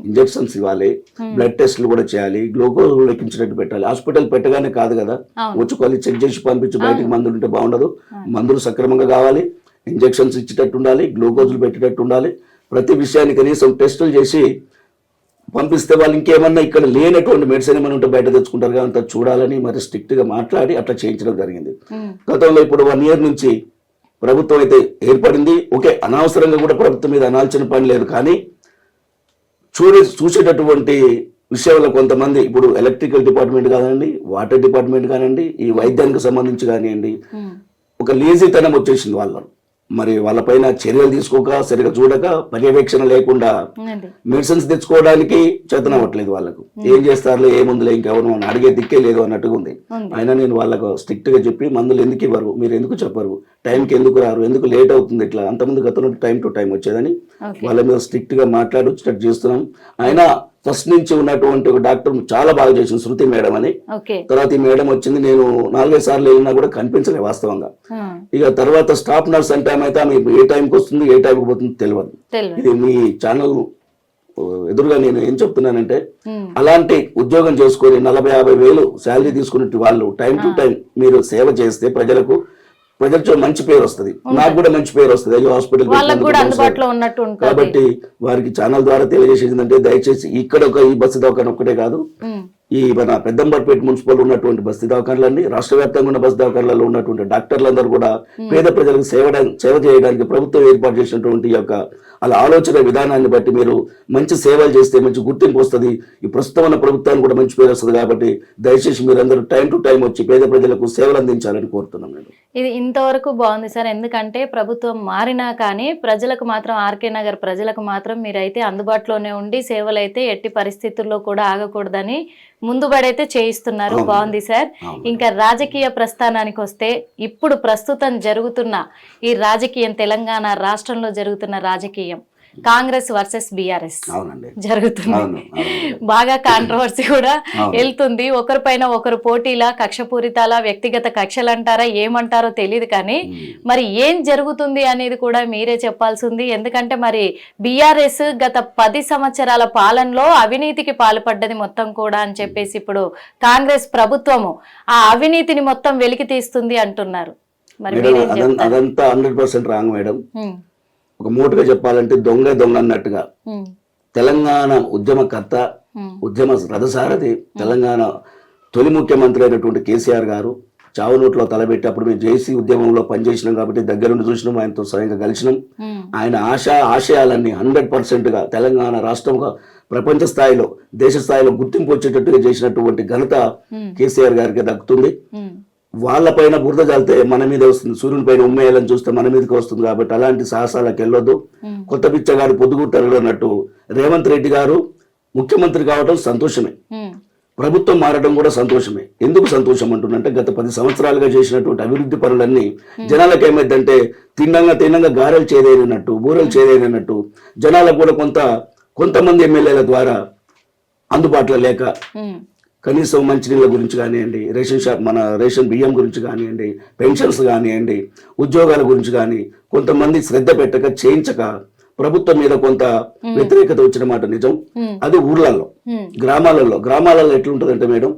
ఇంజెక్షన్స్ ఇవ్వాలి, బ్లడ్ టెస్ట్లు కూడా చేయాలి, గ్లూకోజ్ లెక్కించినట్టు పెట్టాలి. హాస్పిటల్ పెట్టగానే కాదు కదా, వచ్చుకోవాలి, చెక్ చేసి పంపించి బయటికి మందులు ఉంటే బాగుండదు. మందులు సక్రమంగా కావాలి, ఇంజెక్షన్స్ ఇచ్చేటట్టు ఉండాలి, గ్లూకోజులు పెట్టేటట్టు ఉండాలి. ప్రతి విషయాన్ని కనీసం టెస్టులు చేసి పంపిస్తే వాళ్ళు ఇంకేమన్నా ఇక్కడ లేనటువంటి మెడిసిన్ ఏమైనా ఉంటే బయట తెచ్చుకుంటారు కదా, అంత చూడాలని మరి స్ట్రిక్ట్ గా మాట్లాడి అట్లా చేయించడం జరిగింది. గతంలో ఇప్పుడు 1 year నుంచి ప్రభుత్వం అయితే ఏర్పడింది. ఓకే, అనవసరంగా కూడా ప్రభుత్వం మీద అనాల్సిన పని లేదు, కానీ చూసేటటువంటి విషయంలో కొంతమంది ఇప్పుడు ఎలక్ట్రికల్ డిపార్ట్మెంట్ కానివ్వండి, వాటర్ డిపార్ట్మెంట్ కానివ్వండి, ఈ వైద్యానికి సంబంధించి కానివ్వండి, ఒక లేజీతనం వచ్చేసింది వాళ్ళను. మరి వాళ్ళపైన చర్యలు తీసుకోక, సరిగా చూడక, పర్యవేక్షణ లేకుండా మెడిసిన్స్ తెచ్చుకోవడానికి చేతనవ్వట్లేదు వాళ్ళకు. ఏం చేస్తారులే, ఏముందులే, ఇంకెవరు అని అడిగే దిక్కే లేదు అన్నట్టుగా ఉంది. అయినా నేను వాళ్ళకు స్ట్రిక్ట్ గా చెప్పి, మందులు ఎందుకు ఇవ్వరు, మీరు ఎందుకు చెప్పరు, టైంకి ఎందుకు రారు, ఎందుకు లేట్ అవుతుంది, ఇట్లా అంతమంది గతంలో టైం టు టైం వచ్చేదని వాళ్ళ మీద స్ట్రిక్ట్ గా మాట్లాడి వచ్చేటట్టు చేస్తున్నాం. అయినా ఫస్ట్ నుంచి ఉన్నటువంటి ఒక డాక్టర్ చాలా బాగా చేసింది, శృతి మేడం అని. తర్వాత ఈ మేడం వచ్చింది, నేను 4-5 సార్లు వెళ్ళినా కూడా కనిపించలేదు వాస్తవంగా. ఇక తర్వాత స్టాఫ్ నర్స్ అంటే అయితే ఆమె ఏ టైంకి వస్తుంది, ఏ టైంకి పోతుంది తెలియదు. ఇది మీ ఛానల్ ఎదురుగా నేను ఏం చెప్తున్నానంటే, అలాంటి ఉద్యోగం చేసుకొని 40-50 వేలు శాలరీ తీసుకున్నట్టు వాళ్ళు టైం టు టైం మీరు సేవ చేస్తే ప్రజలకు మంచి పేరు వస్తుంది, నాకు కూడా మంచి పేరు వస్తుంది. అయ్యో హాస్పిటల్ కాబట్టి వారికి ఛానల్ ద్వారా తెలియజేసేది ఏంటంటే, దయచేసి ఇక్కడ ఈ బస్సు దవాఖాన ఒక్కటే కాదు, ఈ మన పెద్దంబర్పేట మున్సిపల్ ఉన్నటువంటి బస్తీ దవాఖానలన్నీ, రాష్ట్ర వ్యాప్తంగా ఉన్న బస్తీ దవాఖానలలో ఉన్నటువంటి డాక్టర్లందరూ కూడా పేద ప్రజలకు సేవ చేయడానికి ప్రభుత్వం ఏర్పాటు చేసినటువంటి యొక్క అలా ఆలోచన విధానాన్ని బట్టి మీరు మంచి సేవలు చేస్తే మంచి గుర్తింపు వస్తుంది. ఈ ప్రస్తుతం ఉన్న ప్రభుత్వానికి కూడా మంచి పేరు వస్తుంది. కాబట్టి దయచేసి మీరందరూ టైం టు టైం వచ్చి పేద ప్రజలకు సేవలు అందించాలని కోరుతున్నాం. నేను ఇది ఇంతవరకు బాగుంది సార్, ఎందుకంటే ప్రభుత్వం మారినా కానీ ప్రజలకు మాత్రం, ఆర్కే నగర్ ప్రజలకు మాత్రం మీరైతే అందుబాటులోనే ఉండి సేవలు అయితే ఎట్టి పరిస్థితుల్లో కూడా ఆగకూడదని ముందుబడైతే చేయిస్తున్నారు. బాగుంది సార్. ఇంకా రాజకీయ ప్రస్థానానికి వస్తే, ఇప్పుడు ప్రస్తుతం జరుగుతున్న ఈ రాజకీయం, తెలంగాణ రాష్ట్రంలో జరుగుతున్న రాజకీయం కాంగ్రెస్ వర్సెస్ బీఆర్ఎస్ జరుగుతుంది. బాగా కాంట్రవర్సీ కూడా వెళ్తుంది. ఒకరిపైన ఒకరు పోటీలా, కక్షపూరితాలా, వ్యక్తిగత కక్షలు అంటారా, ఏమంటారో తెలియదు. కానీ మరి ఏం జరుగుతుంది అనేది కూడా మీరే చెప్పాల్సింది. ఎందుకంటే మరి బీఆర్ఎస్ గత 10 సంవత్సరాల పాలనలో అవినీతికి పాల్పడ్డది మొత్తం కూడా అని చెప్పేసి ఇప్పుడు కాంగ్రెస్ ప్రభుత్వము ఆ అవినీతిని మొత్తం వెలికి తీస్తుంది అంటున్నారు. మరి అదంతా 100% రాంగ్ మేడం. ఒక మూటగా చెప్పాలంటే దొంగ అన్నట్టుగా తెలంగాణ ఉద్యమకర్త, ఉద్యమ రథసారథి, తెలంగాణ తొలి ముఖ్యమంత్రి అయినటువంటి కేసీఆర్ గారు చావు నోట్లో తలబెట్టి, అప్పుడు మేము జేసీ ఉద్యమంలో పనిచేసినాం కాబట్టి దగ్గరుండి చూసినాం, ఆయనతో స్వయంగా కలిసినాం. ఆయన ఆశయాలన్నీ 100%గా తెలంగాణ రాష్ట్రంగా ప్రపంచ స్థాయిలో, దేశ స్థాయిలో గుర్తింపు వచ్చేటట్టుగా చేసినటువంటి ఘనత కేసీఆర్ గారికి దక్కుతుంది. వాళ్ళపైన బురద జాలితే మన మీద వస్తుంది, సూర్యుని పైన ఉమ్మేయాలని చూస్తే మన మీదకి వస్తుంది. కాబట్టి అలాంటి సాహసాలకు వెళ్ళొద్దు. కొత్త బిచ్చగాడు పొద్దుగుట్టారు అన్నట్టు రేవంత్ రెడ్డి గారు ముఖ్యమంత్రి కావడం సంతోషమే, ప్రభుత్వం మారడం కూడా సంతోషమే. ఎందుకు సంతోషం అంటున్నంటే, గత 10 సంవత్సరాలుగా చేసినటువంటి అభివృద్ధి పనులన్నీ జనాలకు ఏమైందంటే తిన్నంగా గారెలు చేదేనట్టు, బూరెలు చేదేనట్టు జనాలకు కూడా కొంతమంది ఎమ్మెల్యేల ద్వారా అందుబాటులో లేక, కనీసం మంచినీళ్ళ గురించి కానివ్వండి, రేషన్ బియ్యం గురించి కానివ్వండి, పెన్షన్స్ కానివ్వండి, ఉద్యోగాల గురించి కానీ కొంతమంది శ్రద్ధ పెట్టక, చేయించక ప్రభుత్వం మీద కొంత వ్యతిరేకత వచ్చిన మాట నిజం. అది ఊర్లలో, గ్రామాలలో ఎట్లుంటదంటే మేడం,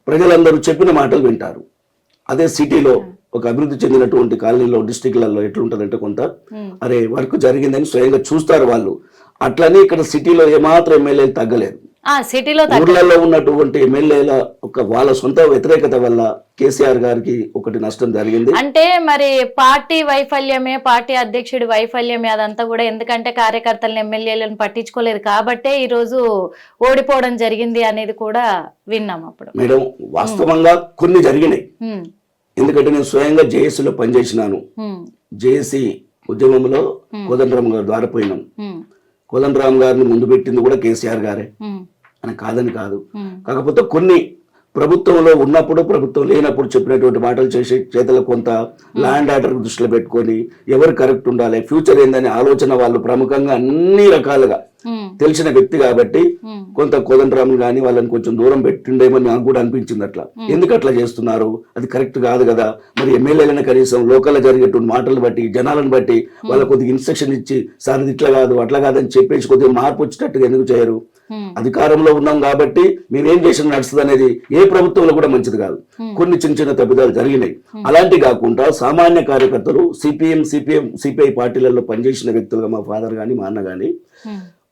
ప్రజలందరూ చెప్పిన మాటలు వింటారు. అదే సిటీలో, ఒక అభివృద్ధి చెందినటువంటి కాలనీలో, డిస్ట్రిక్ట్లలో ఎట్లుంటదంటే కొంత అరే వర్క్ జరిగిందని స్వయంగా చూస్తారు వాళ్ళు. అట్లని ఇక్కడ సిటీలో ఏమాత్రం ఎమ్మెల్యేలు తగ్గలేదు. ఊర్లలో ఉన్నటువంటి ఎమ్మెల్యేల వాళ్ళ సొంత వ్యతిరేకత వల్ల కేసీఆర్ గారికి ఒకటి నష్టం జరిగింది. అంటే మరి పార్టీ వైఫల్యమే, పార్టీ అధ్యక్షుడి వైఫల్యమే అదంతా కూడా. ఎందుకంటే కార్యకర్తలను, ఎమ్మెల్యేలను పట్టించుకోలేదు కాబట్టే ఈ రోజు ఓడిపోవడం జరిగింది అనేది కూడా విన్నాం. అప్పుడు మేడం వాస్తవంగా కొన్ని జరిగినాయి. ఎందుకంటే నేను స్వయంగా జేఏసీలో పనిచేసినాను. జేఏసీ ఉద్యమంలో కోదండరామ్ గారు ద్వారా పోయినాం. కోదండరామ్ గారిని ముందు పెట్టింది కూడా కేసీఆర్ గారే అని కాదని కాదు. కాకపోతే కొన్ని ప్రభుత్వంలో ఉన్నప్పుడు, ప్రభుత్వం లేనప్పుడు చెప్పినటువంటి మాటలు చేసే చేతలు కొంత ల్యాండ్ ఆర్డర్ దృష్టిలో పెట్టుకొని ఎవరు కరెక్ట్ ఉండాలి, ఫ్యూచర్ ఏందని ఆలోచన వాళ్ళు ప్రముఖంగా అన్ని రకాలుగా తెలిసిన వ్యక్తి కాబట్టి కొంత కోదండరామ్ గాని వాళ్ళని కొంచెం దూరం పెట్టిండేమని నాకు కూడా అనిపించింది. అట్లా ఎందుకు అట్లా చేస్తున్నారు, అది కరెక్ట్ కాదు కదా. మరి ఎమ్మెల్యేలను కనీసం లోకల్లో జరిగేటువంటి మాటలు బట్టి, జనాలను బట్టి వాళ్ళ కొద్దిగా ఇన్స్ట్రక్షన్ ఇచ్చి, సార్ ఇది ఇట్లా కాదు అట్లా కాదని చెప్పేసి కొద్దిగా మార్పు వచ్చేటట్టుగా ఎందుకు చేయరు? అధికారంలో ఉన్నాం కాబట్టి మేమేం చేసిన నడుస్తుంది అనేది ఏ ప్రభుత్వంలో కూడా మంచిది కాదు. కొన్ని చిన్న తప్పిదాలు జరిగినాయి. అలాంటి కాకుండా సామాన్య కార్యకర్తలు, సిపిఐ పార్టీలలో పనిచేసిన వ్యక్తులుగా మా ఫాదర్ గాని, మా అన్న గాని,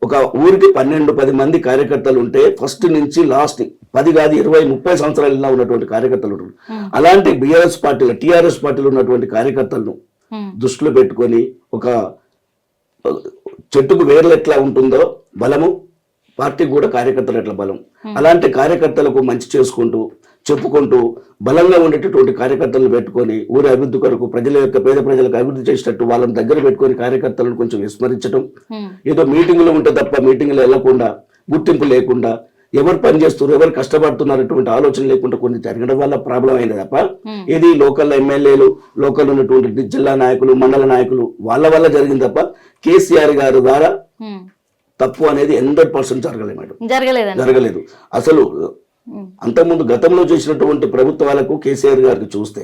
ఒక ఊరికి 12-10 మంది కార్యకర్తలు ఉంటే ఫస్ట్ నుంచి లాస్ట్ 10 కాదు 20-30 సంవత్సరాలు ఉన్నటువంటి కార్యకర్తలు ఉంటారు. అలాంటి బీఆర్ఎస్ పార్టీలో, టీఆర్ఎస్ పార్టీలో ఉన్నటువంటి కార్యకర్తలను దృష్టిలో పెట్టుకొని, ఒక చెట్టుకు వేర్లు ఎట్లా ఉంటుందో బలము, పార్టీకి కూడా కార్యకర్తలు ఎట్లా బలం. అలాంటి కార్యకర్తలకు మంచి చేసుకుంటూ చెప్పుకుంటూ బలంగా ఉండేటటువంటి కార్యకర్తలను పెట్టుకొని ఊరి అభివృద్ధి కొరకు ప్రజల యొక్క పేద ప్రజలకు అభివృద్ధి చేసేటట్టు వాళ్ళని దగ్గర పెట్టుకొని కార్యకర్తలను కొంచెం విస్మరించడం, ఏదో మీటింగులు ఉంటే తప్ప మీటింగులు వెళ్లకుండా గుర్తింపు లేకుండా ఎవరు పని చేస్తున్నారు ఎవరు కష్టపడుతున్నటువంటి ఆలోచన లేకుండా కొన్ని జరగడం వల్ల ప్రాబ్లం అయింది తప్ప ఇది లోకల్ ఎమ్మెల్యేలు లోకల్ ఉన్నటువంటి జిల్లా నాయకులు మండల నాయకులు వాళ్ళ వల్ల జరిగింది తప్ప కేసీఆర్ గారి ద్వారా తప్పు అనేది 100% జరగలేదు మేడం, జరగలేదు. అసలు అంతకుముందు గతంలో చేసినటువంటి ప్రభుత్వాలకు కేసీఆర్ గారికి చూస్తే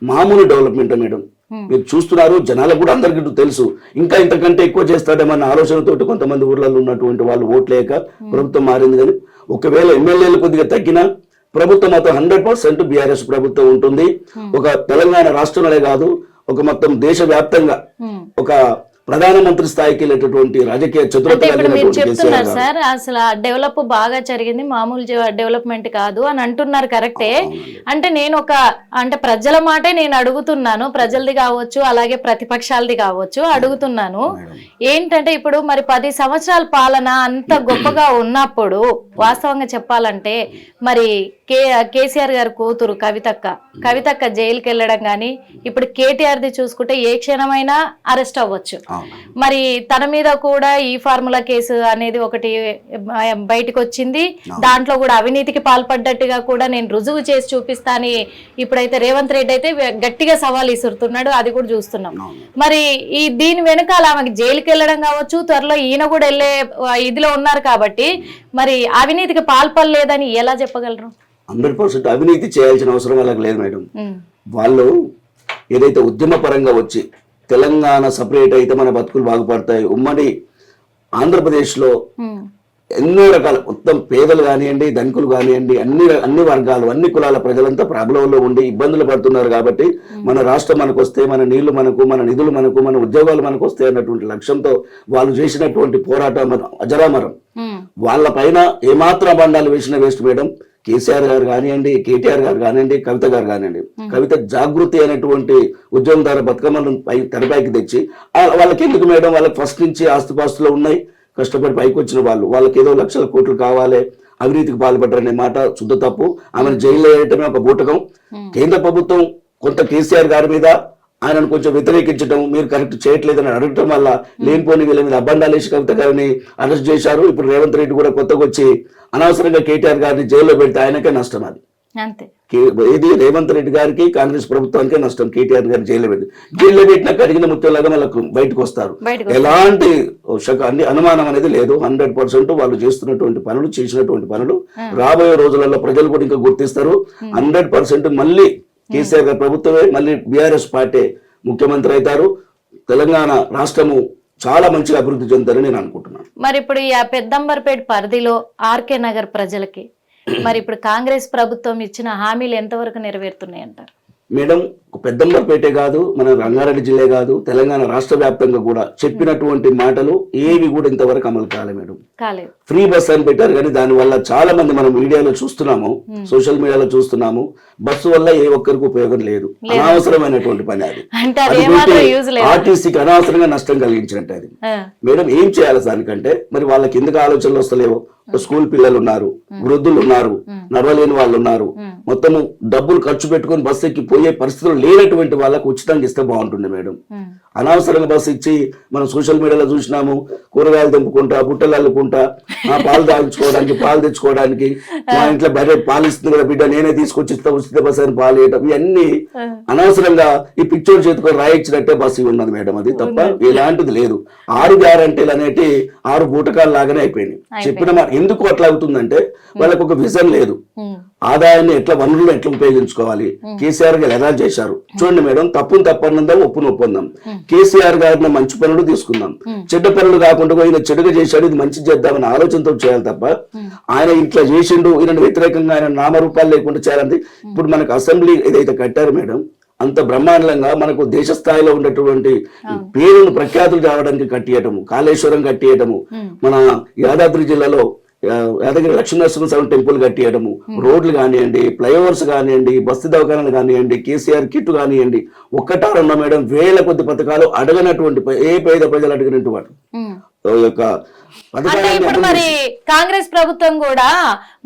మామూలు డెవలప్మెంట్ మేడం. మీరు చూస్తున్నారు, జనాలకు కూడా అందరికీ తెలుసు, ఇంకా ఇంతకంటే ఎక్కువ చేస్తాడేమన్న ఆలోచనతోటి కొంతమంది ఊర్లలో ఉన్నటువంటి వాళ్ళు ఓట్లేక ప్రభుత్వం మారింది. కానీ ఒకవేళ ఎమ్మెల్యేలు కొద్దిగా తగ్గినా ప్రభుత్వం మొత్తం 100% బీఆర్ఎస్ ప్రభుత్వం ఉంటుంది. ఒక తెలంగాణ రాష్ట్రంలో కాదు, ఒక మొత్తం దేశవ్యాప్తంగా ఒక ప్రధానమంత్రి స్థాయికి వెళ్ళేటటువంటి రాజకీయ చెప్తున్నారు సార్. అసలు డెవలప్ బాగా జరిగింది, మామూలు డెవలప్మెంట్ కాదు అని అంటున్నారు. కరెక్టే. అంటే నేను అంటే ప్రజల మాటే నేను అడుగుతున్నాను, ప్రజలది కావచ్చు అలాగే ప్రతిపక్షాలది కావచ్చు అడుగుతున్నాను. ఏంటంటే ఇప్పుడు మరి 10 సంవత్సరాల పాలన అంత గొప్పగా ఉన్నప్పుడు వాస్తవంగా చెప్పాలంటే మరి కేసీఆర్ గారి కూతురు కవితక్క జైలుకి వెళ్ళడం కానీ, ఇప్పుడు కేటీఆర్ది చూసుకుంటే ఏ క్షణమైనా అరెస్ట్ అవ్వచ్చు. మరి తన మీద కూడా ఈ ఫార్ములా కేసు అనేది ఒకటి బయటకు వచ్చింది. దాంట్లో కూడా అవినీతికి పాల్పడ్డట్టుగా కూడా నేను రుజువు చేసి చూపిస్తా అని ఇప్పుడైతే రేవంత్ రెడ్డి అయితే గట్టిగా సవాల్ ఇస్తున్నాడు. అది కూడా చూస్తున్నాం. మరి దీని వెనకాల ఆమెకి జైలుకి వెళ్ళడం కావచ్చు, త్వరలో ఈయన కూడా వెళ్ళే ఇదిలో ఉన్నారు కాబట్టి మరి అవినీతికి పాల్పడలేదని ఎలా చెప్పగలరు? 100% అవినీతి చేయాల్సిన అవసరం వాళ్ళకి లేదు మేడం. వాళ్ళు ఏదైతే ఉద్యమ పరంగా వచ్చి తెలంగాణ సపరేట్ అయితే మన బతుకులు బాగుపడతాయి, ఉమ్మడి ఆంధ్రప్రదేశ్ లో ఎన్నో రకాల మొత్తం పేదలు కానివ్వండి ధనికులు కానివ్వండి అన్ని వర్గాలు అన్ని కులాల ప్రజలంతా ప్రాబ్లంలో ఉండి ఇబ్బందులు పడుతున్నారు. కాబట్టి మన రాష్ట్రం మనకు వస్తే, మన నీళ్లు మనకు, మన నిధులు మనకు, మన ఉద్యోగాలు మనకు వస్తాయి అన్నటువంటి లక్ష్యంతో వాళ్ళు చేసినటువంటి పోరాటం అజరామరం. వాళ్ళ పైన ఏమాత్రం బండాలు వేసిన వేస్ట్ మేడం. కేసీఆర్ గారు కానివ్వండి, కేటీఆర్ గారు కానివ్వండి, కవిత గారు కానివ్వండి, కవిత జాగృతి అనేటువంటి ఉద్యమం ద్వారా బతుకమ్మలను తెరపైకి తెచ్చి వాళ్ళకి ఎందుకు మేడం, వాళ్ళకి ఫస్ట్ నుంచి ఆస్తిపాస్తులు ఉన్నాయి, కష్టపడి పైకి వచ్చిన వాళ్ళకి ఏదో లక్షల కోట్లు కావాలి, అవినీతికి పాల్పడ్డారనే మాట శుద్ధ తప్పు. ఆమెను జైల్లో వేయటమే ఒక బూటకం. కేంద్ర ప్రభుత్వం కొంత కేసీఆర్ గారి మీద ఆయనను కొంచెం వ్యతిరేకించడం, మీరు కరెక్ట్ చేయట్లేదని అడగటం వల్ల లేనిపోని వీళ్ళ మీద అబ్బండాలేసి కవిత గారిని అరెస్ట్ చేశారు. ఇప్పుడు రేవంత్ రెడ్డి కూడా కొత్తగా వచ్చి అనవసరంగా కేటీఆర్ గారిని జైల్లో పెడితే ఆయనకే నష్టం. అది ఇది రేవంత్ రెడ్డి గారికి కాంగ్రెస్ ప్రభుత్వానికే నష్టం. కేటీఆర్ గారిని జైల్లో పెట్టినా కడిగిన ముత్యంలాగా వాళ్ళకు బయటకు వస్తారు. ఎలాంటి అనుమానం అనేది లేదు. 100% వాళ్ళు చేస్తున్నటువంటి పనులు, చేసినటువంటి పనులు రాబోయే రోజులలో ప్రజలు కూడా ఇంకా గుర్తిస్తారు. 100% మళ్ళీ కేసీఆర్ గారి ప్రభుత్వమే మళ్ళీ బీఆర్ఎస్ పార్టీ ముఖ్యమంత్రి అవుతారు. తెలంగాణ రాష్ట్రము చాలా మంచిగా అభివృద్ధి చెందుతారని నేను అనుకుంటున్నాను. మరి ఇప్పుడు ఈ పెద్దంబర్పేట పరిధిలో ఆర్కే నగర్ ప్రజలకి మరి ఇప్పుడు కాంగ్రెస్ ప్రభుత్వం ఇచ్చిన హామీలు ఎంతవరకు నెరవేరుతున్నాయి అంటారు? మేడం, పెద్దంబర్పేటే కాదు, మన రంగారెడ్డి జిల్లా కాదు, తెలంగాణ రాష్ట్ర వ్యాప్తంగా కూడా చెప్పినటువంటి మాటలు ఏవి కూడా ఇంతవరకు అమలు కాలే మేడం. ఫ్రీ బస్ అని పెట్టారు కానీ దాని వల్ల చాలా మంది మనం మీడియాలో చూస్తున్నాము, సోషల్ మీడియాలో చూస్తున్నాము, బస్సు వల్ల ఏ ఒక్కరికి ఉపయోగం లేదు. అనవసరమైనటువంటి పని అది. ఆర్టీసీకి అనవసరంగా నష్టం కలిగించినట్టు అది. మేడం, ఏం చేయాలి దానికంటే? మరి వాళ్ళకి ఎందుకు ఆలోచనలు వస్తలేవో? స్కూల్ పిల్లలు ఉన్నారు, వృద్ధులు ఉన్నారు, నడవలేని వాళ్ళు ఉన్నారు, మొత్తము డబ్బులు ఖర్చు పెట్టుకుని బస్సు ఎక్కి పోయే పరిస్థితులు లేనటువంటి వాళ్ళకు ఉచితంగా ఇస్తే బాగుంటుంది మేడం. అనవసరంగా బస్సు ఇచ్చి మనం సోషల్ మీడియాలో చూసినాము, కూరగాయలు తెంపుకుంటా, బుట్టలు అల్లుకుంటా, పాలు తాగించుకోవడానికి, పాలు తెచ్చుకోవడానికి, మా ఇంట్లో బయట పాలు ఇస్తుంది కదా బిడ్డ, నేనే తీసుకొచ్చి ఇస్తా ఉచిత బస్సు అని పాలు వేయటం, ఇవన్నీ అనవసరంగా ఈ పిక్చర్ చేతుకొని రాయించినట్టే బస్సు ఉన్నది మేడం. అది తప్ప ఎలాంటిది లేదు. 6 గ్యారంటీలు అనేటి 6 బూటకాలు లాగానే అయిపోయింది. చెప్పిన మాట ఎందుకు అట్లా అవుతుందంటే వాళ్ళకు ఒక విజన్ లేదు. ఆదాయాన్ని వనరులను ఎట్లా ఉపయోగించుకోవాలి, కేసీఆర్ గారు ఎలా చేశారు చూడండి మేడం. తప్పును తప్పనందాం, ఒప్పును ఒప్పందాం. కేసీఆర్ గారిని మంచి పనులు తీసుకుందాం, చెడ్డ పనులు కాకుండా ఈయన చెడుగా చేశాడు, ఇది మంచి చేద్దామని ఆలోచనతో చేయాలి తప్ప ఆయన ఇట్లా చేసిండు, ఈయన వ్యతిరేకంగా ఆయన నామరూపాలు లేకుండా చేయాలంటే. ఇప్పుడు మనకు అసెంబ్లీ ఏదైతే కట్టారు మేడం, అంత బ్రహ్మాండంగా మనకు దేశ స్థాయిలో ఉన్నటువంటి పేరును ప్రఖ్యాతులు కావడానికి కట్టియటము, కాళేశ్వరం కట్టియటము, మన యాదాద్రి జిల్లాలో యాదగిరి లక్ష్మీనరసింహస్వామి టెంపుల్ కట్టియడము, రోడ్లు కానివ్వండి, ఫ్లైఓవర్స్ కానివ్వండి, బస్తీ దవాఖానాలు కానివ్వండి, కేసీఆర్ కిట్ కానివ్వండి, 1 2 మేడం, వేల కొద్ది పథకాలు అడగనటువంటి ఏ పేద ప్రజలు అడిగినట్టు వాడు యొక్క అంటే పథకాలన్నీ ఇప్పుడు అమలు మరి చేసి- కాంగ్రెస్ ప్రభుత్వం కూడా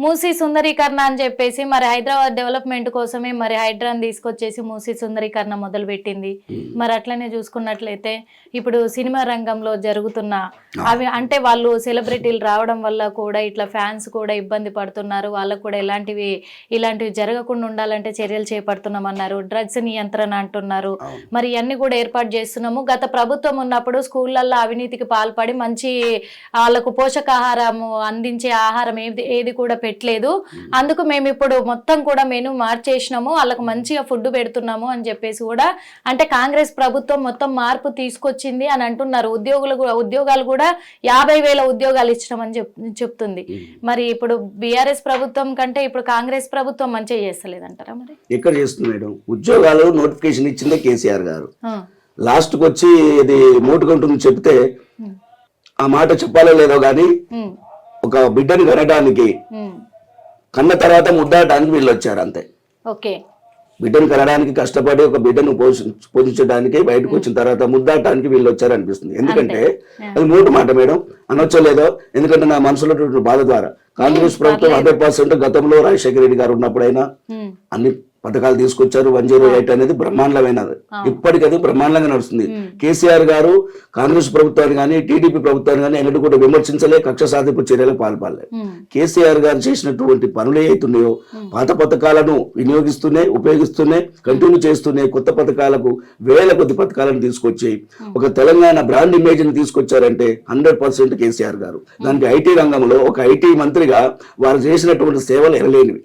మూసీ సుందరీకరణ అని చెప్పేసి మరి హైదరాబాద్ డెవలప్మెంట్ కోసమే మరి హైడ్రాన్ తీసుకొచ్చేసి మూసీ సుందరీకరణ మొదలు పెట్టింది. మరి అట్లనే చూసుకున్నట్లయితే ఇప్పుడు సినిమా రంగంలో జరుగుతున్న అవి అంటే వాళ్ళు సెలబ్రిటీలు రావడం వల్ల కూడా ఇట్లా ఫ్యాన్స్ కూడా ఇబ్బంది పడుతున్నారు, వాళ్ళకు కూడా ఇలాంటివి జరగకుండా ఉండాలంటే చర్యలు చేపడుతున్నామన్నారు. డ్రగ్స్ నియంత్రణ అంటున్నారు. మరి ఇవన్నీ కూడా ఏర్పాటు చేస్తున్నాము. గత ప్రభుత్వం ఉన్నప్పుడు స్కూళ్ళల్లో అవినీతికి పాల్పడి మంచి వాళ్ళకు పోషకాహారము అందించే ఆహారం ఏది కూడా పెట్టలేదు, అందుకు మేము ఇప్పుడు మొత్తం కూడా మెనూ మార్చేసినాము, వాళ్ళకు మంచిగా ఫుడ్ పెడుతున్నాము అని చెప్పేసి కూడా అంటే కాంగ్రెస్ ప్రభుత్వం మొత్తం మార్పు తీసుకొచ్చింది అని అంటున్నారు. ఉద్యోగాలు కూడా 50,000 ఉద్యోగాలు ఇచ్చినామని చెప్తుంది. మరి ఇప్పుడు బీఆర్ఎస్ ప్రభుత్వం కంటే ఇప్పుడు కాంగ్రెస్ ప్రభుత్వం మంచిగా చేస్తలేదంటారా? మరి ఎక్కడ చేస్తుంది మేడం? ఉద్యోగాలు నోటిఫికేషన్ ఇచ్చిందే కేసీఆర్ గారు. లాస్ట్కి వచ్చి ఇది మూటుకుంటుంది చెప్తే ఆ మాట చెప్పాలో లేదో గాని ఒక బిడ్డని కనడానికి కన్న తర్వాత ముద్దాడటానికి వీళ్ళు వచ్చారు అంతే. ఓకే, బిడ్డను కనడానికి కష్టపడి ఒక బిడ్డను పోషించడానికి బయటకు వచ్చిన తర్వాత ముద్దాడటానికి వీళ్ళు వచ్చారు అనిపిస్తుంది. ఎందుకంటే అది మూటు మాట మేడం, అనొచ్చలేదో. ఎందుకంటే నా మనసులో బాధ ద్వారా కాంగ్రెస్ ప్రభుత్వం 100% గతంలో రాజశేఖర రెడ్డి గారు ఉన్నప్పుడైనా అన్ని పథకాలు తీసుకొచ్చారు. 108 అనేది బ్రహ్మాండమైనది, ఇప్పటికది బ్రహ్మాండంగా నడుస్తుంది. కేసీఆర్ గారు కాంగ్రెస్ ప్రభుత్వాన్ని కానీ టీడీపీ ప్రభుత్వాన్ని కానీ ఎన్నడూ కూడా విమర్శించలే, కక్ష సాధింపు చర్యలకు పాల్పడలే. కేసీఆర్ గారు చేసినటువంటి పనులు ఏతున్నాయో పాత పథకాలను వినియోగిస్తూనే ఉపయోగిస్తూనే కంటిన్యూ చేస్తూనే కొత్త పథకాలకు వేల కొద్ది పథకాలను తీసుకొచ్చి ఒక తెలంగాణ బ్రాండ్ ఇమేజ్ ని తీసుకొచ్చారంటే 100% కేసీఆర్ గారు. దానికి ఐటీ రంగంలో ఒక ఐటీ మంత్రిగా వారు చేసినటువంటి సేవలు ఎనలేనివి.